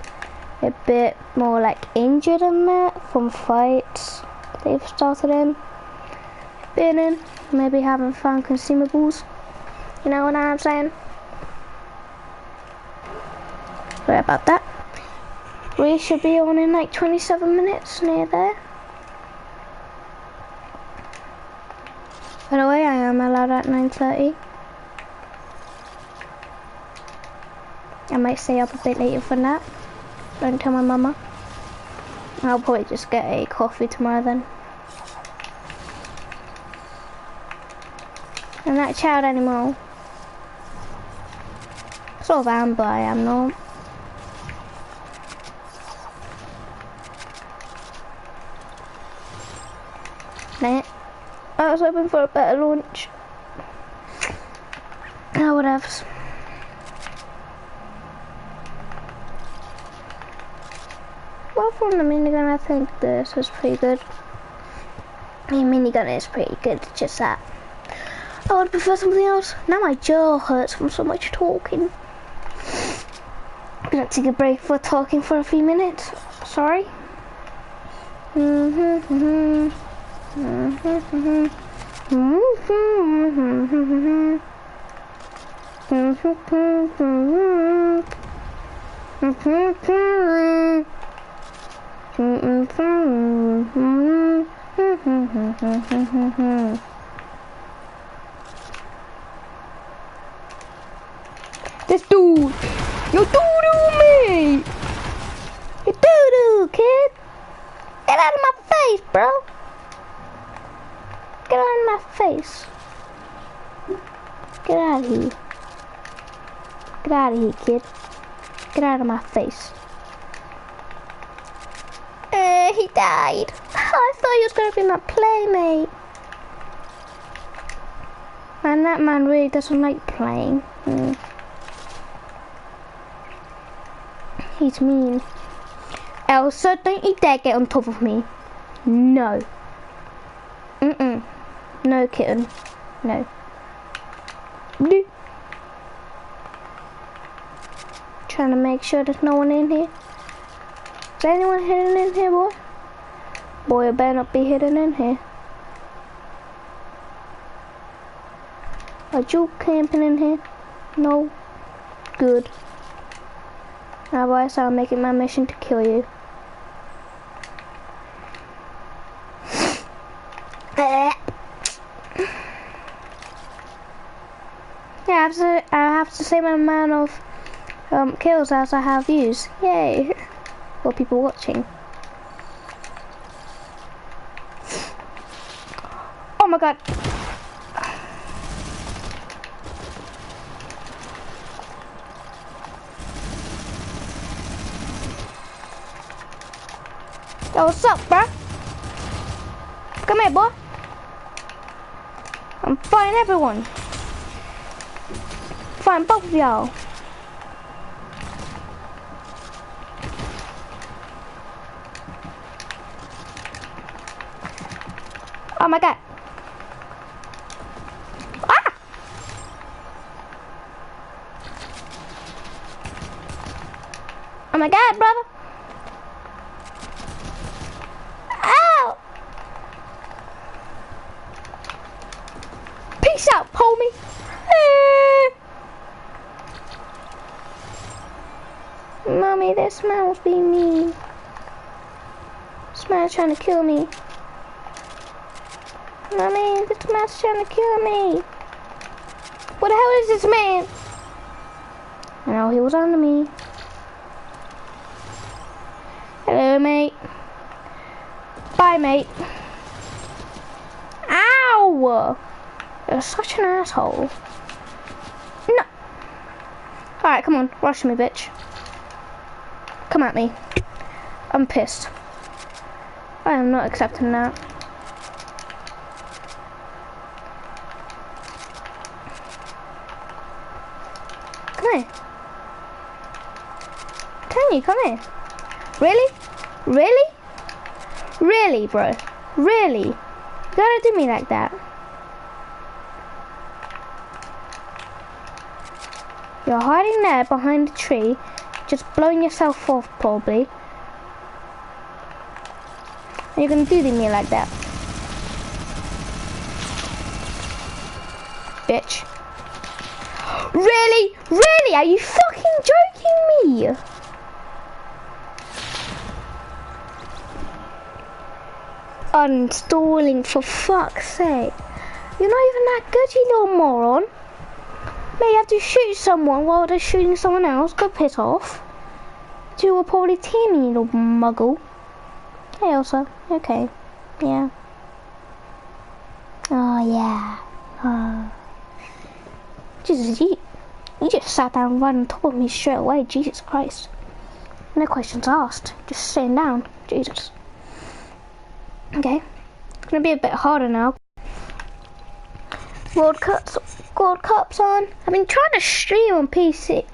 A: a bit more like injured in that from fights they've started in, been in, maybe haven't found consumables. You know what I'm saying? Sorry about that. We should be on in like 27 minutes near there. By the way, I am allowed at 9:30. I might stay up a bit later for that. Don't tell my mama. I'll probably just get a coffee tomorrow then. I'm not a child anymore. Sort of am, but I am not. Dang it. I was hoping for a better launch. Oh, whatevs. Well, from the minigun, I think this is pretty good. The minigun is pretty good, it's just that I would prefer something else. Now my jaw hurts from so much talking. I'm gonna take a break for talking for a few minutes. Sorry. This dude, you doo-doo me! You doo-doo, kid! Get out of my face, bro! Get out of my face! Get out of here! Get out of here, kid! Get out of my face! He died! I thought he was gonna be my playmate! Man, that man really doesn't like playing. He's mean. Elsa, don't you dare get on top of me. No. No, kitten. No. Trying to make sure there's no one in here. Is anyone hidden in here, boy? Boy, it better not be hidden in here. Are you camping in here? No. Good. Otherwise, I'll make it my mission to kill you. Yeah, I have the same amount of kills as I have views. Yay! For people watching. Oh my god! Yo, what's up, bruh? Come here, boy. I'm fighting everyone. Fighting both of y'all. Oh my god. Ah! Oh my god, brother. Ow! Peace out, homie. Mommy, this man was being mean. This man's trying to kill me. Mommy, this man's trying to kill me. What the hell is this man? I know he was under me. Hello, mate. Bye, mate. Ow! You're such an asshole. No. Alright, come on. Rush me, bitch. Come at me. I'm pissed. I am not accepting that. Come here. Can you? Come here. Really? Really? Really, bro? Really? You gotta do me like that. You're hiding there behind the tree, just blowing yourself off probably. And you're gonna do to me like that. Bitch. Really? Really? Are you fucking joking me? Uninstalling, for fuck's sake. You're not even that good, you little moron. Now you have to shoot someone while they're shooting someone else. Go piss off. You were probably teaming, you little muggle. Hey Elsa. Okay. Yeah. Oh yeah. Oh. Jesus, you just sat down right on top of me straight away. Jesus Christ. No questions asked. Just sitting down. Jesus. Okay. It's gonna be a bit harder now. World Cup's on. I've been trying to stream on PC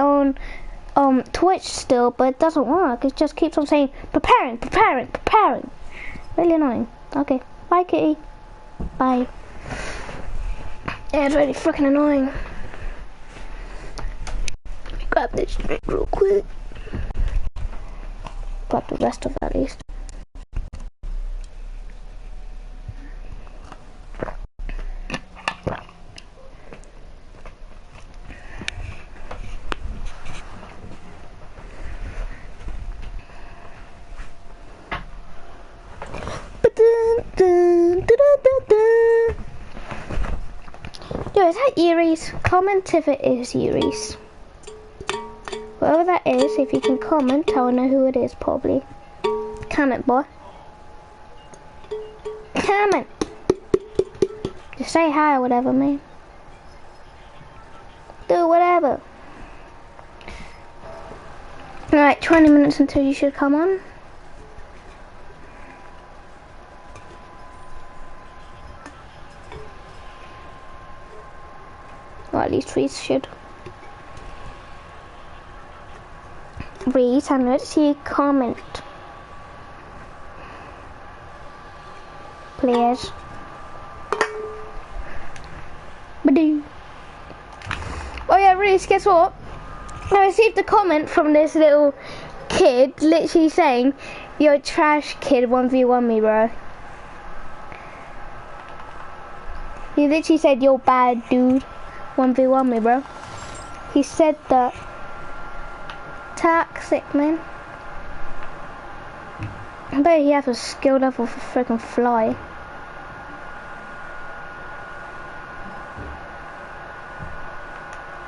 A: on Twitch still, but it doesn't work. It just keeps on saying preparing. Really annoying. Okay. Bye, kitty. Bye. Yeah, it's really freaking annoying. Grab this drink real quick. Grab the rest of it at least. Yo, is that Yuri's? Comment if it is Yuri's. Whoever that is, if you can comment, I'll know who it is probably. Comment, boy. Comment. Just say hi or whatever, man. Do whatever. Alright, 20 minutes until you should come on. Or at least Reese should. Reese, I'm ready to see a comment. Please. Badoo. Oh yeah, Reese, guess what? I received a comment from this little kid literally saying, "You're a trash kid, 1v1 me, bro." He literally said, "You're bad, dude, 1v1 me, bro." He said that. Toxic, man. I bet he has a skill level for freaking fly.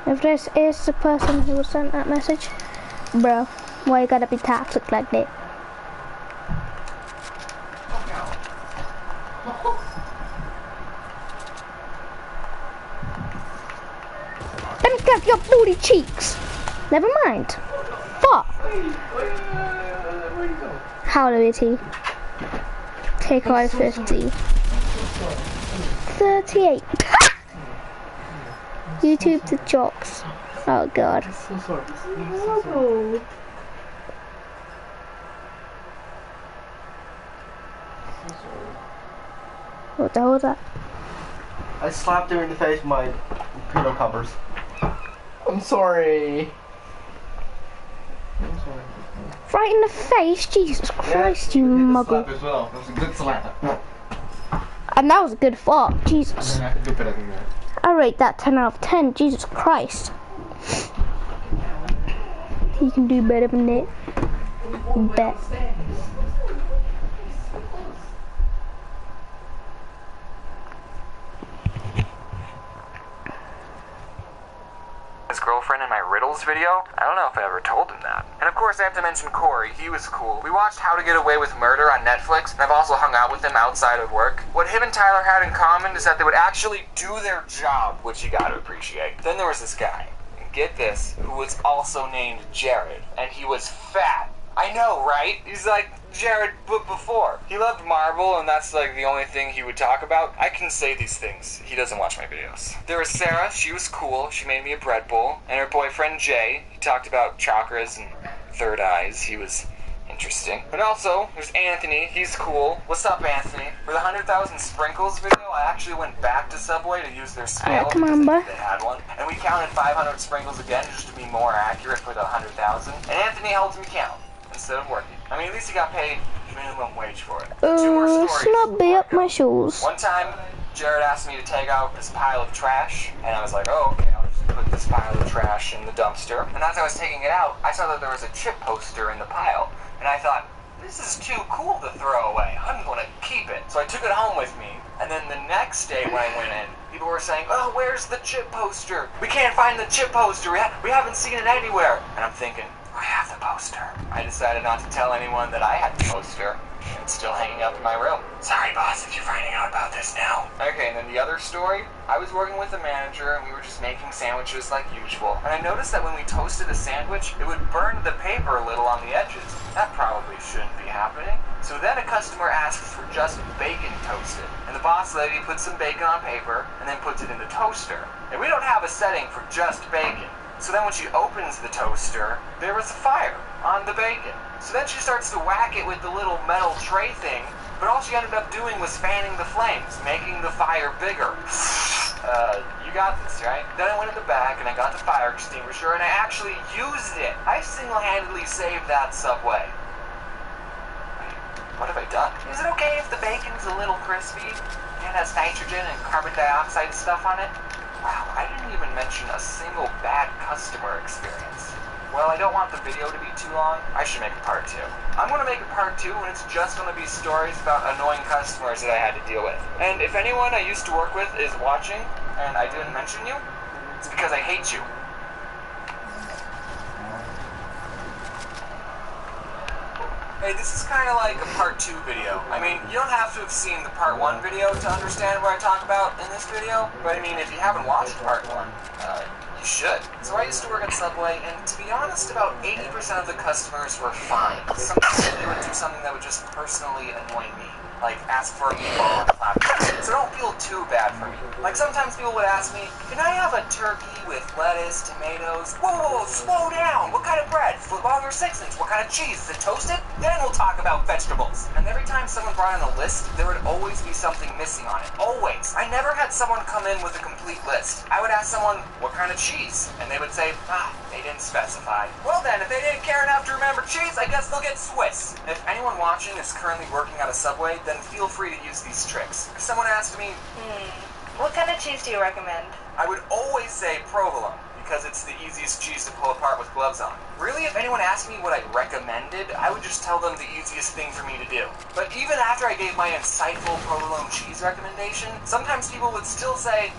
A: If this is the person who sent that message, bro, why you gotta be toxic like that? Let me cut your booty cheeks. Never mind. Fuck. How old is he? Take out 50. 38. YouTube to jocks. Oh god. What the hell was that?
C: I slapped her in the face with my pillow covers. I'm sorry.
A: Right in the face? Jesus Christ, you muggle.
C: As well. That was a good slap.
A: And that was a good fuck. Jesus.
C: I could do better than that.
A: I rate that 10 out of 10. Jesus Christ. You can do better than that. Bet.
D: His girlfriend in my riddles video? I don't know if I ever told him that. And of course I have to mention Corey, he was cool. We watched How to Get Away with Murder on Netflix, and I've also hung out with him outside of work. What him and Tyler had in common is that they would actually do their job, which you gotta appreciate. Then there was this guy, and get this, who was also named Jared, and he was fat. I know, right? He's like Jared but before. He loved Marvel, and that's like the only thing he would talk about. I can say these things. He doesn't watch my videos. There was Sarah. She was cool. She made me a bread bowl. And her boyfriend, Jay. He talked about chakras and third eyes. He was interesting. But also, there's Anthony. He's cool. What's up, Anthony? For the 100,000 sprinkles video, I actually went back to Subway to use their scale
A: come on,
D: because
A: bro.
D: they had one. And we counted 500 sprinkles again just to be more accurate for the 100,000. And Anthony helped me count instead of working. I mean, at least he got paid minimum wage for it. Two more stories.
A: Snubby up my shoes.
D: One time, Jared asked me to take out this pile of trash, and I was like, oh, okay, I'll just put this pile of trash in the dumpster. And as I was taking it out, I saw that there was a chip poster in the pile, and I thought, this is too cool to throw away. I'm gonna keep it. So I took it home with me, and then the next day when I went in, people were saying, oh, where's the chip poster? We can't find the chip poster. We haven't seen it anywhere. And I'm thinking, I have the poster. I decided not to tell anyone that I had the poster. It's still hanging up in my room. Sorry, boss, if you're finding out about this now. Okay, and then the other story, I was working with a manager, and we were just making sandwiches like usual. And I noticed that when we toasted a sandwich, it would burn the paper a little on the edges. That probably shouldn't be happening. So then a customer asked for just bacon toasted. And the boss lady puts some bacon on paper, and then puts it in the toaster. And we don't have a setting for just bacon. So then when she opens the toaster, there was a fire on the bacon. So then she starts to whack it with the little metal tray thing, but all she ended up doing was fanning the flames, making the fire bigger. You got this, right? Then I went in the back and I got the fire extinguisher and I actually used it. I single-handedly saved that Subway. Wait, what have I done? Is it okay if the bacon's a little crispy and has nitrogen and carbon dioxide stuff on it? Wow, I didn't even mention a single bad customer experience. Well, I don't want the video to be too long. I should make a part 2. I'm going to make a part 2 and it's just going to be stories about annoying customers that I had to deal with. And if anyone I used to work with is watching and I didn't mention you, it's because I hate you. Hey, this is kind of like a part 2 video. I mean, you don't have to have seen the part 1 video to understand what I talk about in this video, but I mean, if you haven't watched part 1, you should. So I used to work at Subway, and to be honest, about 80% of the customers were fine. Sometimes they would do something that would just personally annoy me, like ask for a meatball on a platter. So don't feel too bad for me. Like sometimes people would ask me, can I have a turkey with lettuce, tomatoes? Whoa, slow down. What kind of bread? Footlong or 6-inch? What kind of cheese? Is it toasted? Then we'll talk about vegetables. And every time someone brought in a list, there would always be something missing on it. Always. cheese. I never had someone come in with a complete list. I would ask someone, what kind of cheese? And they would say, they didn't specify. Well then, if they didn't care enough to remember cheese, I guess they'll get Swiss. If anyone watching is currently working at a Subway, then feel free to use these tricks. If someone asked me,
B: What kind of cheese do you recommend?
D: I would always say provolone, because it's the easiest cheese to pull apart with gloves on. Really, if anyone asked me what I recommended, I would just tell them the easiest thing for me to do. But even after I gave my insightful provolone cheese recommendation, sometimes people would still say,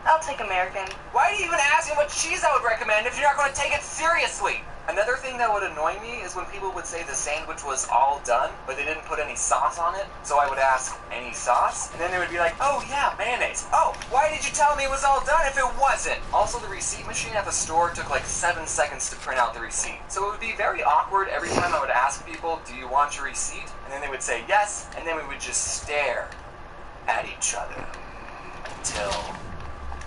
B: I'll take American.
D: why do you even ask me what cheese I would recommend if you're not going to take it seriously? Another thing that would annoy me is when people would say the sandwich was all done, but they didn't put any sauce on it. So I would ask, any sauce? And then they would be like, oh yeah, mayonnaise. Oh, why did you tell me it was all done if it wasn't? Also, the receipt machine at the store took like 7 seconds to print out the receipt. So it would be very awkward every time I would ask people, do you want your receipt? And then they would say yes, and then we would just stare at each other until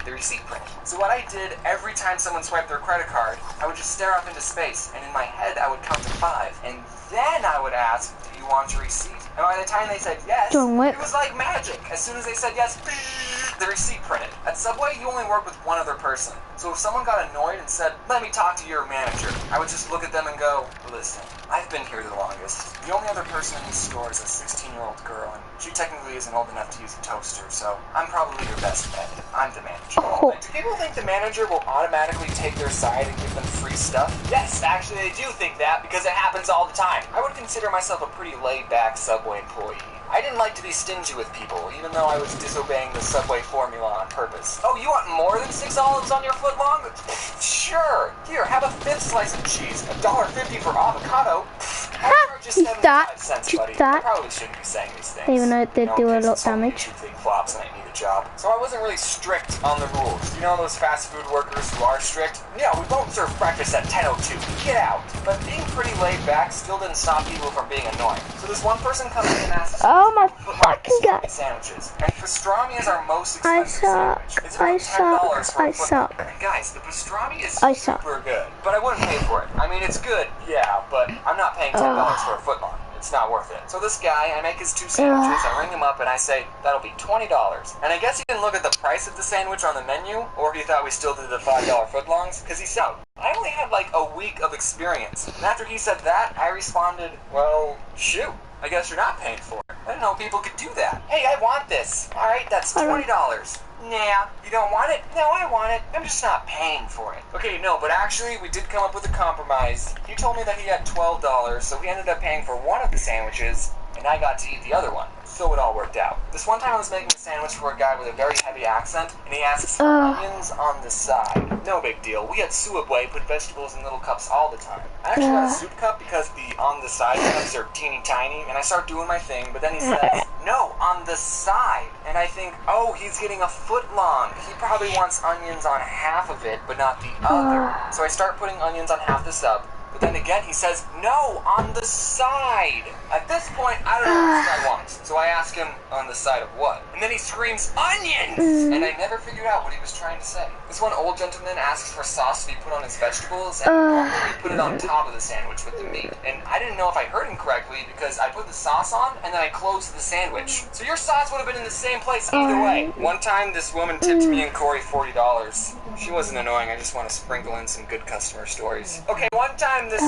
D: the receipt printed. So what I did every time someone swiped their credit card, I would just stare up into space, and in my head I would count to 5, and then I would ask, do you want your receipt? And by the time they said yes, it was like magic. As soon as they said yes, the receipt printed. At Subway, you only work with one other person. So if someone got annoyed and said, let me talk to your manager, I would just look at them and go, listen, I've been here the longest. The only other person in this store is a 16-year-old girl, and she technically isn't old enough to use a toaster, so I'm probably your best bet. I'm the manager. Like, do people think the manager will automatically take their side and give them free stuff? Yes, actually they do think that, because it happens all the time. I would consider myself a pretty laid-back Subway employee. I didn't like to be stingy with people, even though I was disobeying the Subway formula on purpose. Oh, you want more than 6 olives on your footlong? Sure. Here, have a 5th slice of cheese. $1.50 for avocado. Just 75 cents, buddy. I probably shouldn't be saying these things.
A: Even though it did do a lot of damage.
D: YouTube thing flops and I need a job. So I wasn't really strict on the rules. You know those fast food workers who are strict? Yeah, we won't serve breakfast at 10:02. Get out. But being pretty laid back still didn't stop people from being annoying. So this one person comes in and asks,
A: oh my fucking god.
D: Sandwiches. And pastrami is our most expensive sandwich. It's about $10 for a foot. And guys, the pastrami is super good. But I wouldn't pay for it. I mean, it's good, yeah, but I'm not paying $10 for a footlong. It's not worth it. So this guy, I make his 2 sandwiches, I ring him up and I say, that'll be $20. And I guess he didn't look at the price of the sandwich on the menu, or he thought we still did the $5 footlongs, because he's out. I only had like a week of experience. And after he said that, I responded, well, shoot, I guess you're not paying for it. I didn't know people could do that. Hey, I want this. Alright, that's $20. Nah, you don't want it? No, I want it. I'm just not paying for it. Okay, no, but actually, we did come up with a compromise. He told me that he had $12, so we ended up paying for one of the sandwiches, and I got to eat the other one. So it all worked out. This one time I was making a sandwich for a guy with a very heavy accent, and he asks for onions on the side. No big deal. We at Subway put vegetables in little cups all the time. I actually got a soup cup because the on the side cups are teeny tiny, and I start doing my thing, but then he says, no, on the side. And I think, oh, he's getting a foot long. He probably wants onions on half of it, but not the other. So I start putting onions on half the sub. But then again, he says, no, on the side. At this point, I don't know what this guy wants. So I ask him, on the side of what? And then he screams, onions! And I never figured out what he was trying to say. This one old gentleman asks for sauce to be put on his vegetables, and normally we put it on top of the sandwich with the meat. And I didn't know if I heard him correctly, because I put the sauce on, and then I closed the sandwich. So your sauce would have been in the same place either way. One time, this woman tipped me and Corey $40. She wasn't annoying, I just want to sprinkle in some good customer stories. Okay, one time this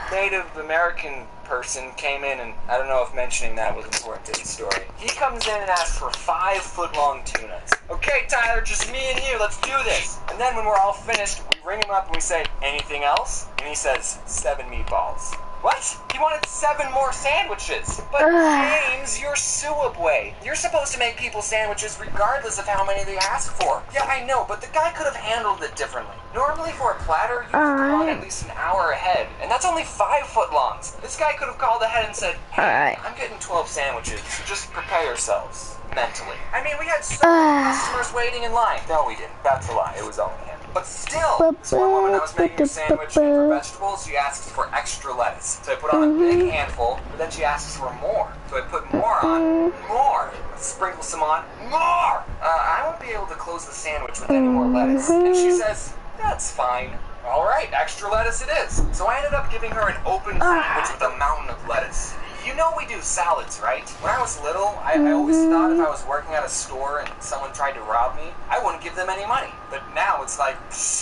D: Native American person came in, and I don't know if mentioning that was important to the story. He comes in and asks for 5 foot-long tunas. Okay, Tyler, just me and you, let's do this. And then when we're all finished, we ring him up and we say, anything else? And he says, 7 meatballs. What? He wanted 7 more sandwiches. But James, you're Subway. You're supposed to make people sandwiches regardless of how many they ask for. Yeah, I know, but the guy could have handled it differently. Normally for a platter, you have to call at least an hour ahead. And that's only 5 footlongs. This guy could have called ahead and said, hey, I'm getting 12 sandwiches, so just prepare yourselves. Mentally. I mean, we had so many customers waiting in line. No, we didn't. That's a lie. It was only him. But still, this one woman I was making a sandwich for vegetables, she asks for extra lettuce. So I put on a big handful, but then she asks for more. So I put more on, more. Let's sprinkle some on, more! I won't be able to close the sandwich with any more lettuce. And she says, that's fine. Alright, extra lettuce it is. So I ended up giving her an open sandwich with a mountain of lettuce. You know we do salads, right? When I was little, I always thought if I was working at a store and someone tried to rob me, I wouldn't give them any money. But now it's like,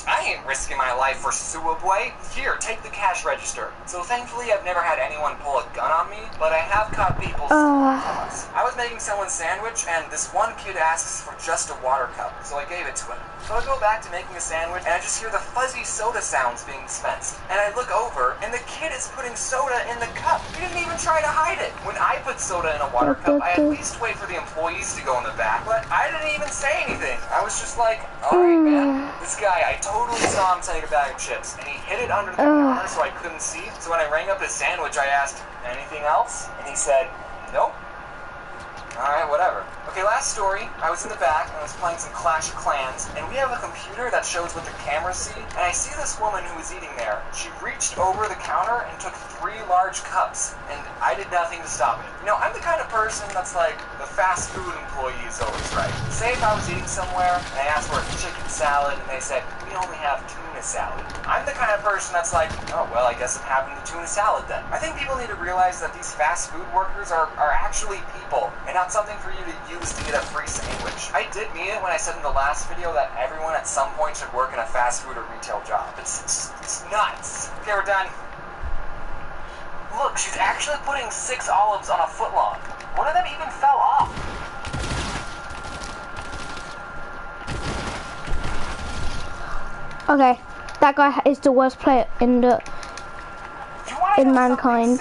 D: I ain't risking my life for Subway. Here, take the cash register. So thankfully I've never had anyone pull a gun on me, but I have caught people stealing from us. I was making someone's sandwich and this one kid asks for just a water cup, so I gave it to him. So I go back to making a sandwich and I just hear the fuzzy soda sounds being dispensed. And I look over and the kid is putting soda in the cup. He didn't even try to hide it. When I put soda in a water cup, I at least wait for the employees to go in the back, but I didn't even say anything. I was just like, alright man, this guy, I totally saw him sending a bag of chips and he hid it under the counter so I couldn't see. So when I rang up his sandwich, I asked, anything else? And he said, nope. Alright, whatever. Okay, last story. I was in the back and I was playing some Clash of Clans, and we have a computer that shows what the cameras see, and I see this woman who was eating there. She reached over the counter and took 3 large cups, and I did nothing to stop it. You know, I'm the kind of person that's like, the fast food employee is always right. Say if I was eating somewhere, and I asked for a chicken salad, and they said, we only have tuna salad. I'm the kind of person that's like, oh, well, I guess I'm having the tuna salad then. I think people need to realize that these fast food workers are actually people, and not something for you to use to get a free sandwich. I did mean it when I said in the last video that everyone at some point should work in a fast food or retail job. It's nuts. Okay, we're done. Look, she's actually putting 6 olives on a footlong. One of them even fell off.
A: Okay, that guy is the worst player in mankind.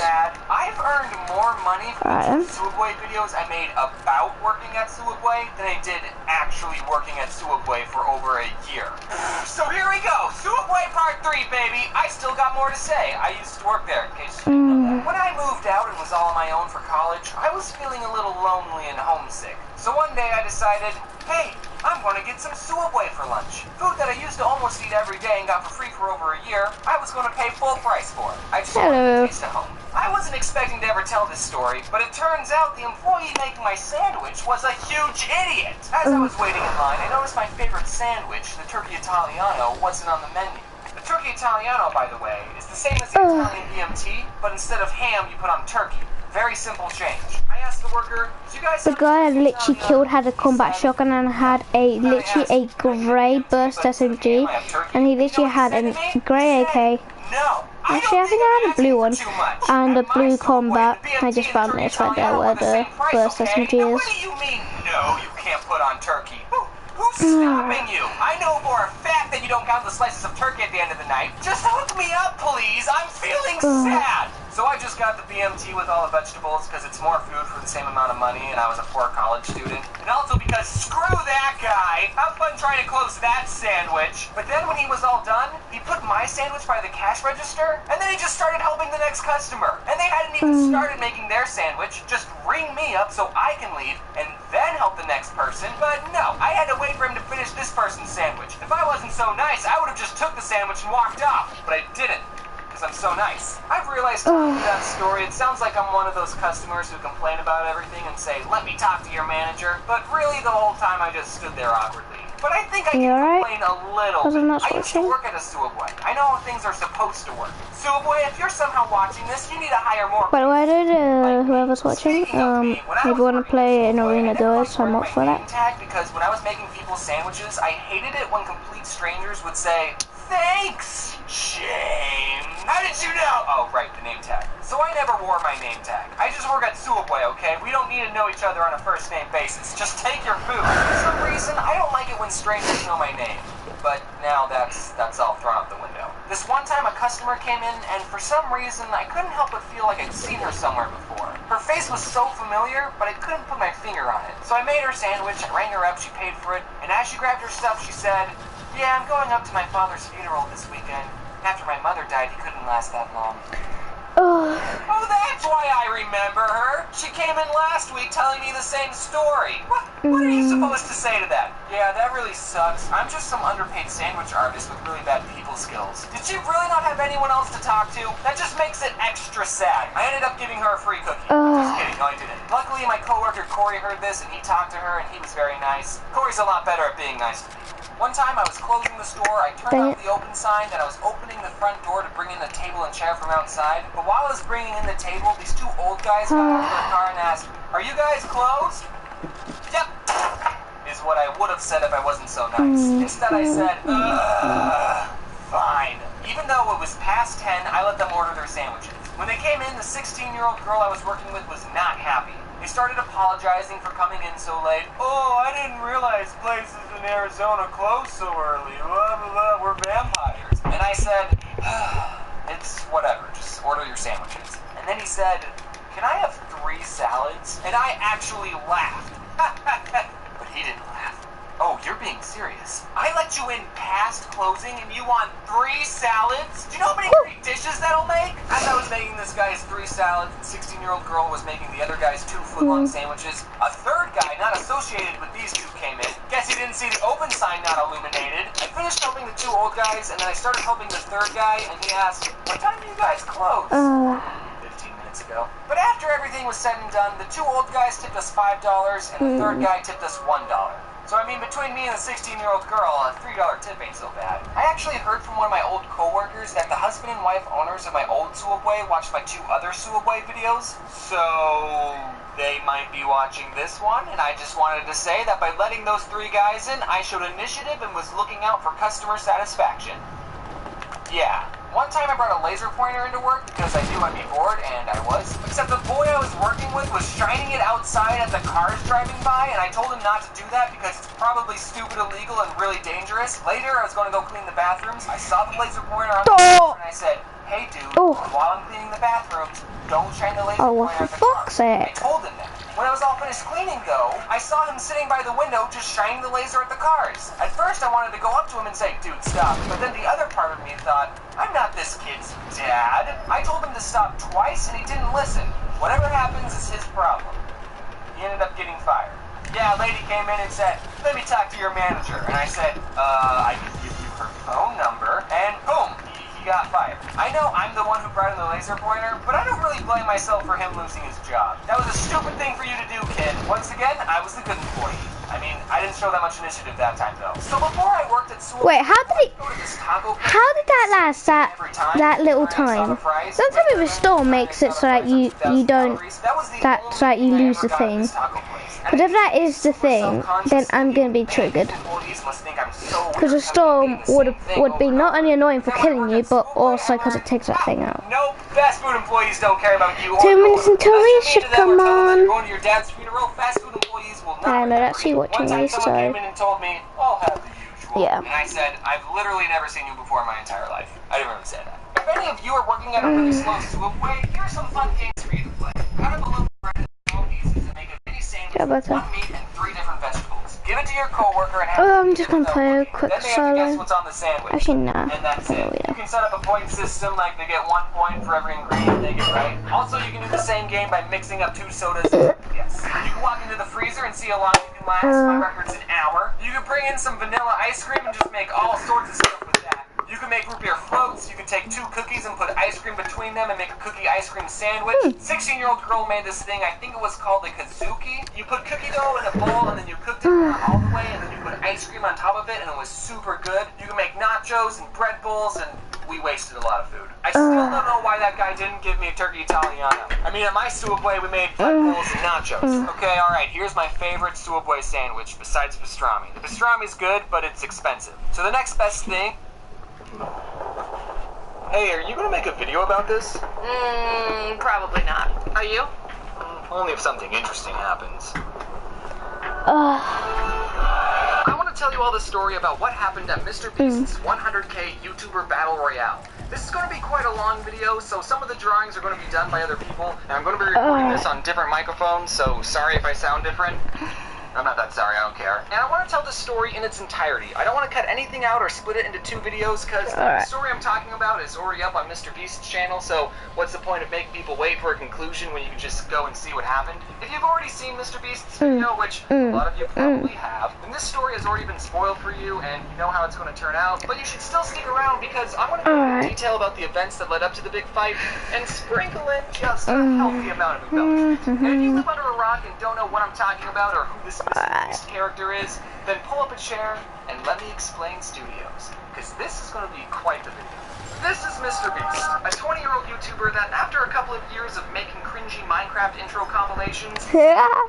D: I've earned more money from the Subway videos I made about working at Subway than I did actually working at Subway for over a year. So here we go, Subway part 3, baby. I still got more to say. I used to work there, in case you didn't know that. When I moved out and was all on my own for college, I was feeling a little lonely and homesick. So one day I decided, hey, I'm going to get some Subway for lunch. Food that I used to almost eat every day and got for free for over a year, I was going to pay full price for. I just wanted to taste at home. I wasn't expecting to ever tell this story, but it turns out the employee making my sandwich was a huge idiot. As I was waiting in line, I noticed my favorite sandwich, the Turkey Italiano, wasn't on the menu. The Turkey Italiano, by the way, is the same as the Italian BMT, but instead of ham, you put on turkey. Very simple change. I asked the worker, do you guys...
A: The guy I literally killed had a combat shotgun and had literally a grey burst SMG, and he literally had a grey AK.
D: No.
A: Actually, I think I had a blue one and a blue combat. I just found this right there where the burst SMG is.
D: What do you mean, no, you can't put on turkey? Who's stopping you? I know for a fact that you don't count the slices of turkey at the end of the night. Just hook me up, please. I'm feeling sad. So I just got the BMT with all the vegetables because it's more food for the same amount of money and I was a poor college student. And also because screw that guy. Have fun trying to close that sandwich. But then when he was all done, he put my sandwich by the cash register and then he just started helping the next customer. And they hadn't even started making their sandwich. Just ring me up so I can leave and then help the next person. But no, I had to wait for him to finish this person's sandwich. If I wasn't so nice, I would have just took the sandwich and walked off. But I didn't. I'm so nice. I've realized talking that story, it sounds like I'm one of those customers who complain about everything and say, let me talk to your manager, but really the whole time I just stood there awkwardly. But I think I can complain a little bit. I used to work at a Subway. I know how things are supposed to work. Subway, if you're somehow watching this, you need to hire more
A: By the way, whoever's watching, if you want to play in Arena Duos, I'm up for that.
D: Because when I was making people's sandwiches, I hated it when complete strangers would say, thanks, James. How did you know? Oh, right, the name tag. So I never wore my name tag. I just work at Subway, okay? We don't need to know each other on a first name basis. Just take your food. For some reason, I don't like it when strangers know my name. But now that's all thrown out the window. This one time a customer came in and for some reason I couldn't help but feel like I'd seen her somewhere before. Her face was so familiar, but I couldn't put my finger on it. So I made her sandwich, I rang her up, she paid for it, and as she grabbed her stuff she said, yeah, I'm going up to my father's funeral this weekend. After my mother died, he couldn't last that long. Oh, that's why I remember her. She came in last week telling me the same story. What are you supposed to say to that? Yeah, that really sucks. I'm just some underpaid sandwich artist with really bad people skills. Did she really not have anyone else to talk to? That just makes it extra sad. I ended up giving her a free cookie. Just kidding, no I didn't. Luckily, my coworker Corey heard this and he talked to her and he was very nice. Corey's a lot better at being nice to people. One time I was closing the store, I turned off the open sign and I was opening the front door to bring in the table and chair from outside. But while I was bringing in the table, these two old guys got out of their car and asked, "Are you guys closed?" "Yep," is what I would have said if I wasn't so nice. Instead I said, fine. Even though it was past 10, I let them order their sandwiches. When they came in, the 16-year-old girl I was working with was not happy. They started apologizing for coming in so late. "Oh, I didn't realize places in Arizona close so early. Blah, blah, blah, we're vampires." And I said, "It's whatever, just order your sandwiches." And then he said, "Can I have 3 salads?" And I actually laughed. But he didn't laugh. "Oh, you're being serious. I let you in past closing and you want 3 salads? Do you know how many free dishes that'll make?" As I was making this guy's 3 salads, the 16-year-old girl was making the other guy's 2 foot-long sandwiches. A third guy not associated with these two came in. Guess he didn't see the open sign not illuminated. I finished helping the 2 old guys and then I started helping the third guy and he asked, "What time do you guys close?" 15 minutes ago. But after everything was said and done, the 2 old guys tipped us $5 and the third guy tipped us $1. So I mean, between me and the 16-year-old girl, a $3 tip ain't so bad. I actually heard from one of my old coworkers that the husband and wife owners of my old Subway watched my 2 other Subway videos. So they might be watching this one, and I just wanted to say that by letting those 3 guys in, I showed initiative and was looking out for customer satisfaction. Yeah. One time I brought a laser pointer into work because I knew I'd be bored, and I was. Except the boy I was working with was shining it outside at the cars driving by, and I told him not to do that because it's probably stupid, illegal, and really dangerous. Later, I was going to go clean the bathrooms. I saw the laser pointer on the floor, and I said, "Hey, dude, while I'm cleaning the bathrooms, don't shine the laser pointer at the cars." I told him that. When I was all finished cleaning, though, I saw him sitting by the window just shining the laser at the cars. At first, I wanted to go up to him and say, "Dude, stop." But then the other part of me thought, I'm not this kid's dad. I told him to stop twice, and he didn't listen. Whatever happens is his problem. He ended up getting fired. Yeah, a lady came in and said, "Let me talk to your manager." And I said, I can give you her phone number. And boom, he got fired. I know I'm the one who brought in the laser pointer, but I don't really blame myself for him losing his job. That was a stupid thing for you to do, kid. Once again, I was the good employee. I mean, I didn't show that much initiative that time, though. So before I worked at Sewell,
A: Wait, how did that last that little time? Don't tell me the store makes it so that you don't so that you lose the thing. But if that is the thing, then I'm gonna be triggered. Because the storm would be not only annoying for killing you, but also because it takes that thing out.
D: Nope, fast food employees don't care about you.
A: 2 minutes until we should come on.
D: Going to your dad's funeral, fast food employees will not.
A: I know that's you watching these, so.
D: Came in and told me, "I'll have the usual."
A: Yeah.
D: And I said, "I've literally never seen you before in my entire life." I didn't really say that. If any of you are working at a really slow Subway, here are some fun games for you to play. Cut up a loaf of bread into small pieces and make a mini sandwich with 1 meat and 3 different vegetables. Give it to your coworker and have
A: I'm just gonna play a quick
D: then they have to guess
A: solo.
D: what's on the sandwich.
A: Actually, nah.
D: And that's it.
A: Oh, yeah.
D: You can set up a point system, like they get 1 point for every ingredient they get right. Also, you can do the same game by mixing up 2 sodas. Yes. You can walk into the freezer and see how long you can last. My record's an hour. You can bring in some vanilla ice cream and just make all sorts of stuff with that. You can make root beer floats. You can take 2 cookies and put ice cream between them and make a cookie ice cream sandwich. 16-year-old girl made this thing. I think it was called a kazuki. You put cookie dough in a bowl and then you cooked it all the way and then you put ice cream on top of it and it was super good. You can make nachos and bread bowls and we wasted a lot of food. I still don't know why that guy didn't give me a turkey Italiano. I mean, at my Subway we made bread bowls and nachos. Okay, alright, here's my favorite Subway sandwich besides pastrami. The pastrami's good, but it's expensive. So the next best thing... Hey, are you gonna make a video about this?
B: Probably not. Are you?
D: Only if something interesting happens. I want to tell you all the story about what happened at Mr. Beast's 100K YouTuber Battle Royale. This is going to be quite a long video, so some of the drawings are going to be done by other people, and I'm going to be recording this on different microphones, so sorry if I sound different. I'm not that sorry, I don't care. And I want to tell the story in its entirety. I don't want to cut anything out or split it into 2 videos, because the story I'm talking about is already up on Mr. Beast's channel, so what's the point of making people wait for a conclusion when you can just go and see what happened? If you've already seen Mr. Beast's video, which a lot of you probably have, then this story has already been spoiled for you, and you know how it's going to turn out, but you should still stick around, because I'm going to go into detail about the events that led up to the big fight, and sprinkle in just a healthy amount of embellishment. And if you live under a rock and don't know what I'm talking about, or who this Mr. Beast character is, then pull up a chair and let me explain Studios, because this is going to be quite the video. This is Mr. Beast, a 20-year-old YouTuber that after a couple of years of making cringy Minecraft intro compilations,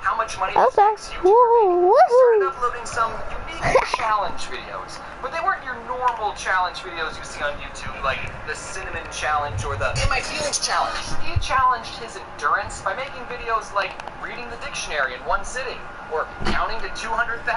D: how much money this makes YouTuber, he started uploading some unique challenge videos. But they weren't your normal challenge videos you see on YouTube, like the Cinnamon Challenge or the In My Feelings Challenge. He challenged his endurance by making videos like reading the dictionary in one sitting, or counting to 200,000,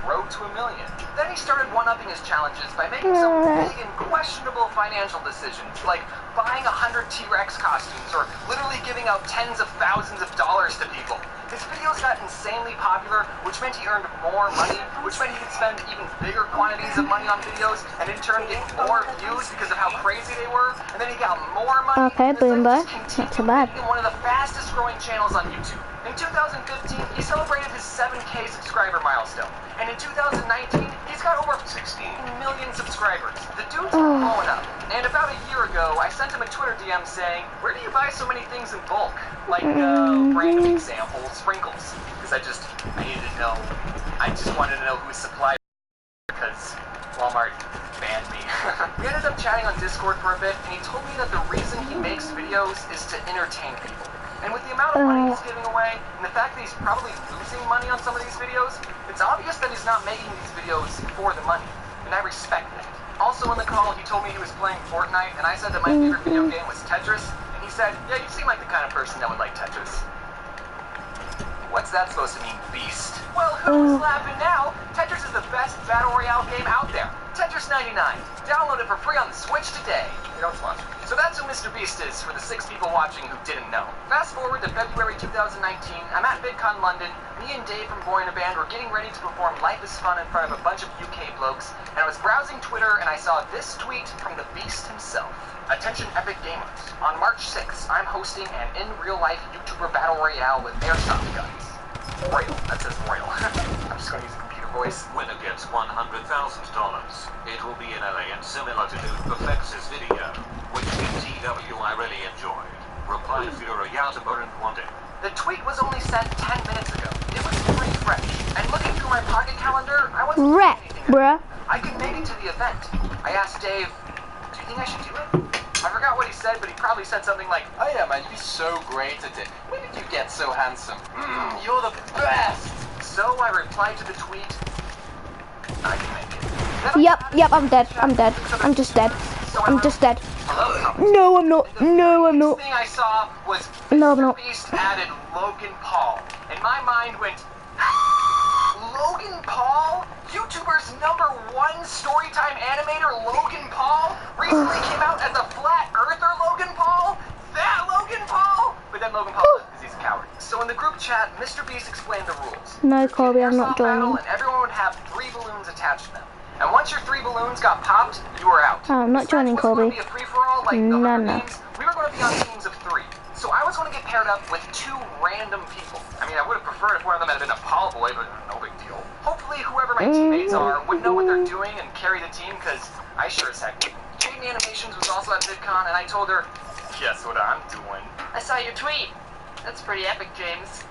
D: road to 1 million. Then he started one-upping his challenges by making some big and questionable financial decisions, like buying 100 T-Rex costumes, or literally giving out tens of thousands of dollars to people. His videos got insanely popular, which meant he earned more money, which meant he could spend even bigger quantities of money on videos, and in turn get more views because of how crazy they were, and then he got more money.
A: Okay, boom, bye. Not too bad.
D: One of the fastest growing channels on YouTube. In 2015, he celebrated his 7K subscriber milestone, and in 2019, he's got over 16 million subscribers. The dude's blowing up, and about a year ago, I sent him a Twitter DM saying, where do you buy so many things in bulk? Like, random examples, sprinkles, because I needed to know, I just wanted to know whose supplier, because Walmart banned me. We ended up chatting on Discord for a bit, and he told me that the reason he makes videos is to entertain people. And with the amount of money he's giving away, and the fact that he's probably losing money on some of these videos, it's obvious that he's not making these videos for the money, and I respect that. Also in the call, he told me he was playing Fortnite, and I said that my favorite video game was Tetris, and he said, yeah, you seem like the kind of person that would like Tetris. What's that supposed to mean, beast? Well, who's laughing now? Tetris is the best Battle Royale game out there. Tetris 99. Download it for free on the Switch today. They don't sponsor me. So that's who Mr. Beast is for the 6 people watching who didn't know. Fast forward to February 2019, I'm at VidCon London. Me and Dave from Boy in a Band were getting ready to perform Life is Fun in front of a bunch of UK blokes, and I was browsing Twitter and I saw this tweet from the Beast himself. Attention Epic Gamers. On March 6th, I'm hosting an in-real-life YouTuber Battle Royale with airsoft guns. Royal. That says Royal. I'm just going to use a computer voice.
E: Winner gets $100,000. It will be in LA and similar to Dude Perfects' video, which in TW I really enjoyed. Reply if you're a YouTuber and want it.
D: The tweet was only sent 10 minutes ago. It was pretty fresh. And looking through my pocket calendar, I wasn't doing anything.
A: Bruh.
D: I could make it to the event. I asked Dave, do you think I should do it? I forgot what he said, but he probably said something like, oh yeah man, you'd be so great at it. When did you get so handsome? You're the best! So I replied to the tweet, I can make it.
A: Yep, I'm dead. I'm just dead. I'm just dead. No, I'm not. No, I'm not.
D: The thing I saw was
A: No, I'm not.
D: Beast added Logan Paul. And my mind went, Logan Paul? YouTuber's #1 storytime animator Logan Paul recently came out as a flat earther Logan Paul? That Logan Paul? But then Logan Paul because he's a coward. So in the group chat, Mr. Beast explained the rules.
A: No, Colby, I'm not joining.
D: And everyone would have 3 balloons attached to them. And once your 3 balloons got popped, you were out.
A: Oh, I'm not joining, Colby.
D: It wasn't going to be a free-for-all like the other games. We were going to be on teams of 3. So I was going to get paired up with 2 random people. I mean, I would have preferred if one of them had been a Paul boy, but no big deal. Hopefully, whoever my teammates are would know what they're doing and carry the team, because I sure as heck wouldn't. Jaden Animations was also at VidCon, and I told her, guess what I'm doing?
B: I saw your tweet. That's pretty epic, James.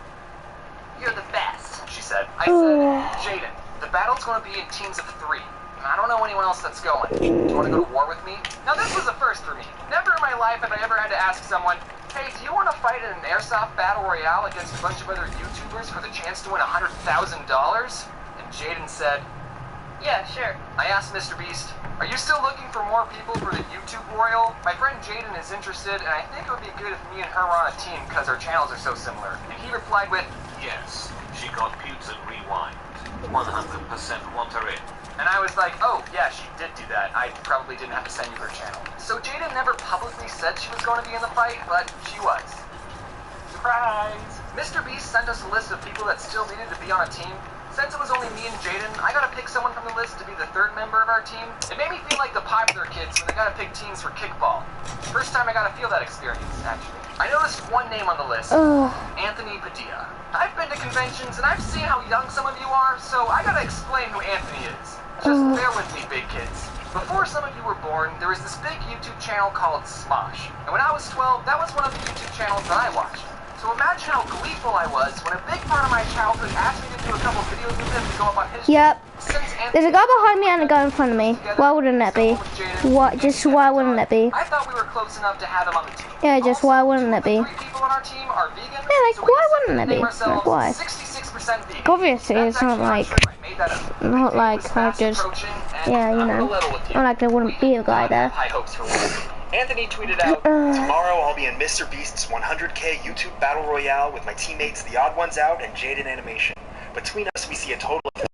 B: You're the best.
D: She said. I said, Jaden, the battle's going to be in teams of 3. I don't know anyone else that's going. Do you want to go to war with me? Now this was a first for me. Never in my life have I ever had to ask someone, hey, do you want to fight in an airsoft battle royale against a bunch of other YouTubers for the chance to win $100,000? And Jaden said,
B: yeah, sure.
D: I asked Mr. Beast, are you still looking for more people for the YouTube Royal? My friend Jaden is interested, and I think it would be good if me and her were on a team because our channels are so similar. And he replied with,
E: yes, she got pubes and rewind. 100% want her in.
D: And I was like, oh, yeah, she did do that. I probably didn't have to send you her channel. So Jaden never publicly said she was going to be in the fight, but she was. Surprise! Mr. Beast sent us a list of people that still needed to be on a team, Since it was only me and Jaden, I gotta pick someone from the list to be the third member of our team. It made me feel like the popular kids when they gotta pick teams for kickball. First time I gotta feel that experience, actually. I noticed one name on the list, Anthony Padilla. I've been to conventions and I've seen how young some of you are, so I gotta explain who Anthony is. Just bear with me, big kids. Before some of you were born, there was this big YouTube channel called Smosh. And when I was 12, that was one of the YouTube channels that I watched. So imagine how gleeful I was when a big part of my childhood asked me to do a couple videos with him to go up on his
A: Yep. There's a guy behind me and a guy in front of me. Why wouldn't that be? What? Just why wouldn't that be?
D: I thought we were close enough to have him on the team.
A: Yeah, just why wouldn't that be?
D: 3 people on our team are vegan.
A: Yeah, like why wouldn't that be? Like why?
D: 66% vegan.
A: Obviously, it's not like I just, yeah, you know, not like there wouldn't be a guy there.
D: High hopes for one. Anthony tweeted out,
C: Tomorrow I'll be in Mr. Beast's 100K YouTube Battle Royale with my teammates The Odd Ones Out and Jaden Animation. Between us, we see a total of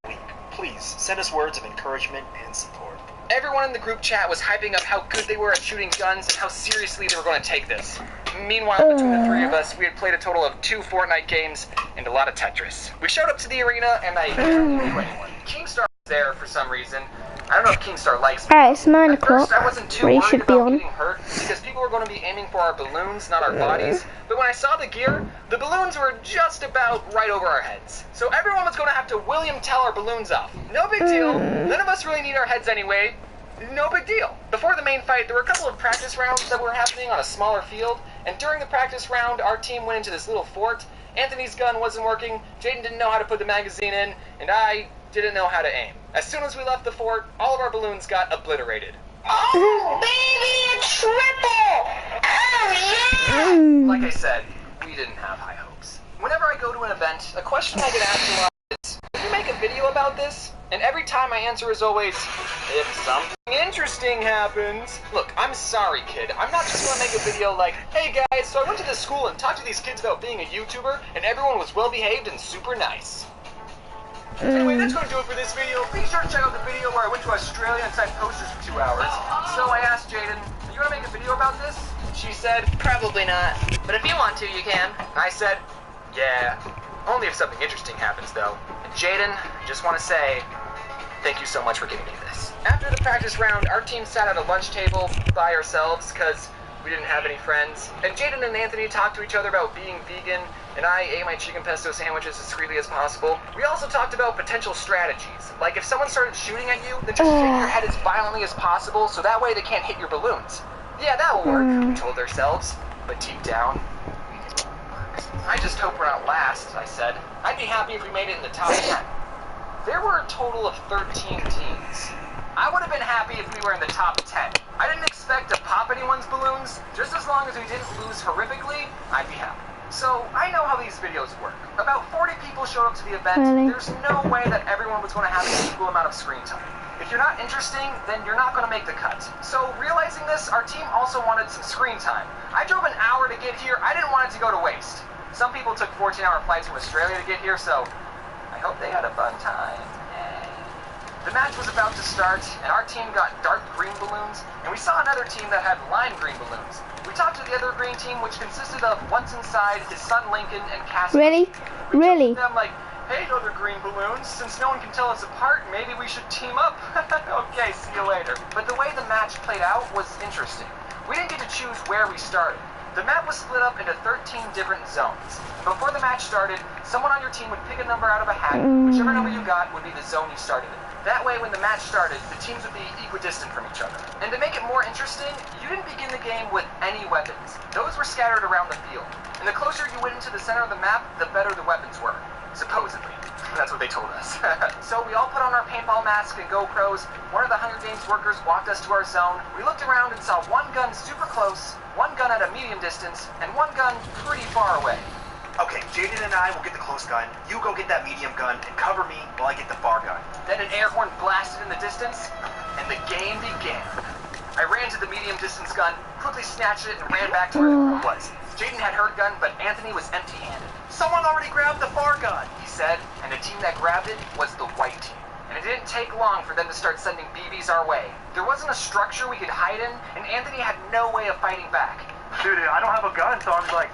C: a week. Please, send us words of encouragement and support.
D: everyone in the group chat was hyping up how good they were at shooting guns and how seriously they were going to take this. Meanwhile, between the three of us, we had played a total of 2 Fortnite games and a lot of Tetris. We showed up to the arena, and I barely knew anyone. Keemstar was there for some reason. I don't know if Keemstar likes me.
A: Alright, it's 9
D: At
A: o'clock.
D: first, I wasn't too
A: We
D: worried
A: should be
D: about
A: on.
D: getting hurt, because people were going to be aiming for our balloons, not our bodies. But when I saw the gear, the balloons were just about right over our heads. So everyone was going to have to William Tell our balloons off. No big deal. None of us really need our heads anyway. No big deal. Before the main fight, there were a couple of practice rounds that were happening on a smaller field, and during the practice round, our team went into this little fort. Anthony's gun wasn't working, Jaden didn't know how to put the magazine in, and I didn't know how to aim. As soon as we left the fort, all of our balloons got obliterated.
F: Oh, baby, a triple! Oh, yeah!
D: Like I said, we didn't have high hopes. Whenever I go to an event, a question I get asked a lot is, "Did you make a video about this?" And every time my answer is always, "If something interesting happens." Look, I'm sorry, kid. I'm not just gonna make a video like, "Hey guys, so I went to this school and talked to these kids about being a YouTuber, and everyone was well behaved and super nice." Anyway, that's going to do it for this video. Be sure to check out the video where I went to Australia and signed posters for 2 hours. So I asked Jaden, "Are you going to make a video about this?" She said, "Probably not. But if you want to, you can." I said, "Yeah. Only if something interesting happens, though." And Jaden, I just want to say, thank you so much for giving me this. After the practice round, our team sat at a lunch table by ourselves because we didn't have any friends. And Jaden and Anthony talked to each other about being vegan, and I ate my chicken pesto sandwiches as discreetly as possible. We also talked about potential strategies. Like if someone started shooting at you, then just shake your head as violently as possible so that way they can't hit your balloons. Yeah, that will work, we told ourselves. But deep down, we knew it wouldn't work. "I just hope we're not last," I said. "I'd be happy if we made it in the top 10. There were a total of 13 teams. I would have been happy if we were in the top 10. I didn't expect to pop anyone's balloons. Just as long as we didn't lose horrifically, I'd be happy. So, I know how these videos work. About 40 people showed up to the event.
A: Really?
D: There's no way that everyone was going to have an equal amount of screen time. If you're not interesting, then you're not going to make the cut. So, realizing this, our team also wanted some screen time. I drove an hour to get here. I didn't want it to go to waste. Some people took 14-hour flights from Australia to get here, so I hope they had a fun time. The match was about to start, and our team got dark green balloons, and we saw another team that had lime green balloons. We talked to the other green team, which consisted of What's Inside, his son Lincoln, and Cassie.
A: Really?
D: We
A: Really?
D: joked with them like, "Hey, other green balloons, since no one can tell us apart, maybe we should team up." Okay, see you later. But the way the match played out was interesting. We didn't get to choose where we started. The map was split up into 13 different zones. Before the match started, someone on your team would pick a number out of a hat. Whichever number you got would be the zone you started in. That way, when the match started, the teams would be equidistant from each other. And to make it more interesting, you didn't begin the game with any weapons. Those were scattered around the field. And the closer you went into the center of the map, the better the weapons were. Supposedly. That's what they told us. So we all put on our paintball masks and GoPros. One of the Hunger Games workers walked us to our zone. We looked around and saw one gun super close, one gun at a medium distance, and one gun pretty far away.
C: Okay, Jaden and I will get the close gun. You go get that medium gun and cover me while I get the far gun.
D: Then an air horn blasted in the distance, and the game began. I ran to the medium distance gun, quickly snatched it, and ran back to where the group was. Jaden had her gun, but Anthony was empty-handed. "Someone already grabbed the far gun," he said, and the team that grabbed it was the white team. And it didn't take long for them to start sending BBs our way. There wasn't a structure we could hide in, and Anthony had no way of fighting back.
C: Dude, I don't have a gun, so I'm like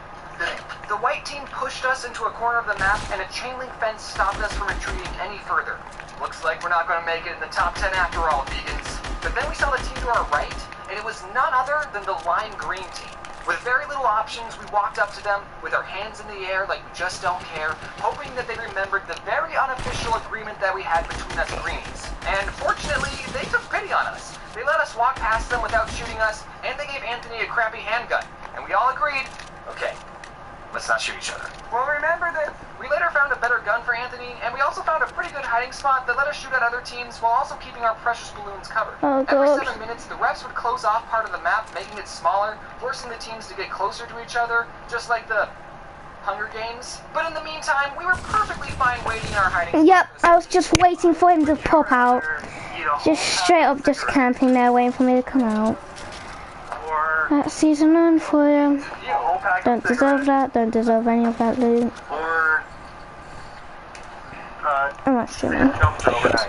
D: The white team pushed us into a corner of the map, and a chain link fence stopped us from retreating any further. Looks like we're not going to make it in the top 10 after all, vegans. But then we saw the team to our right, and it was none other than the lime green team. With very little options, we walked up to them with our hands in the air like we just don't care, hoping that they remembered the very unofficial agreement that we had between us greens. And fortunately, they took pity on us. They let us walk past them without shooting us, and they gave Anthony a crappy handgun. And we all agreed, okay, let's not shoot each other. Well, remember that we later found a better gun for Anthony, and we also found a pretty good hiding spot that let us shoot at other teams while also keeping our precious balloons covered.
A: Oh,
D: Every
A: God.
D: 7 minutes, the refs would close off part of the map, making it smaller, forcing the teams to get closer to each other, just like the Hunger Games. But in the meantime, we were perfectly fine waiting in our hiding
A: Yep,
D: spot.
A: I was just waiting for him to pop out. Just straight up just camping there waiting for me to come out.
C: Or,
A: That's season 9 for you.
C: a whole pack
A: Don't
C: of
A: deserve
C: cigarettes.
A: that, don't deserve any of that loot.
C: Or,
A: I'm not streaming.
C: jumped overnight.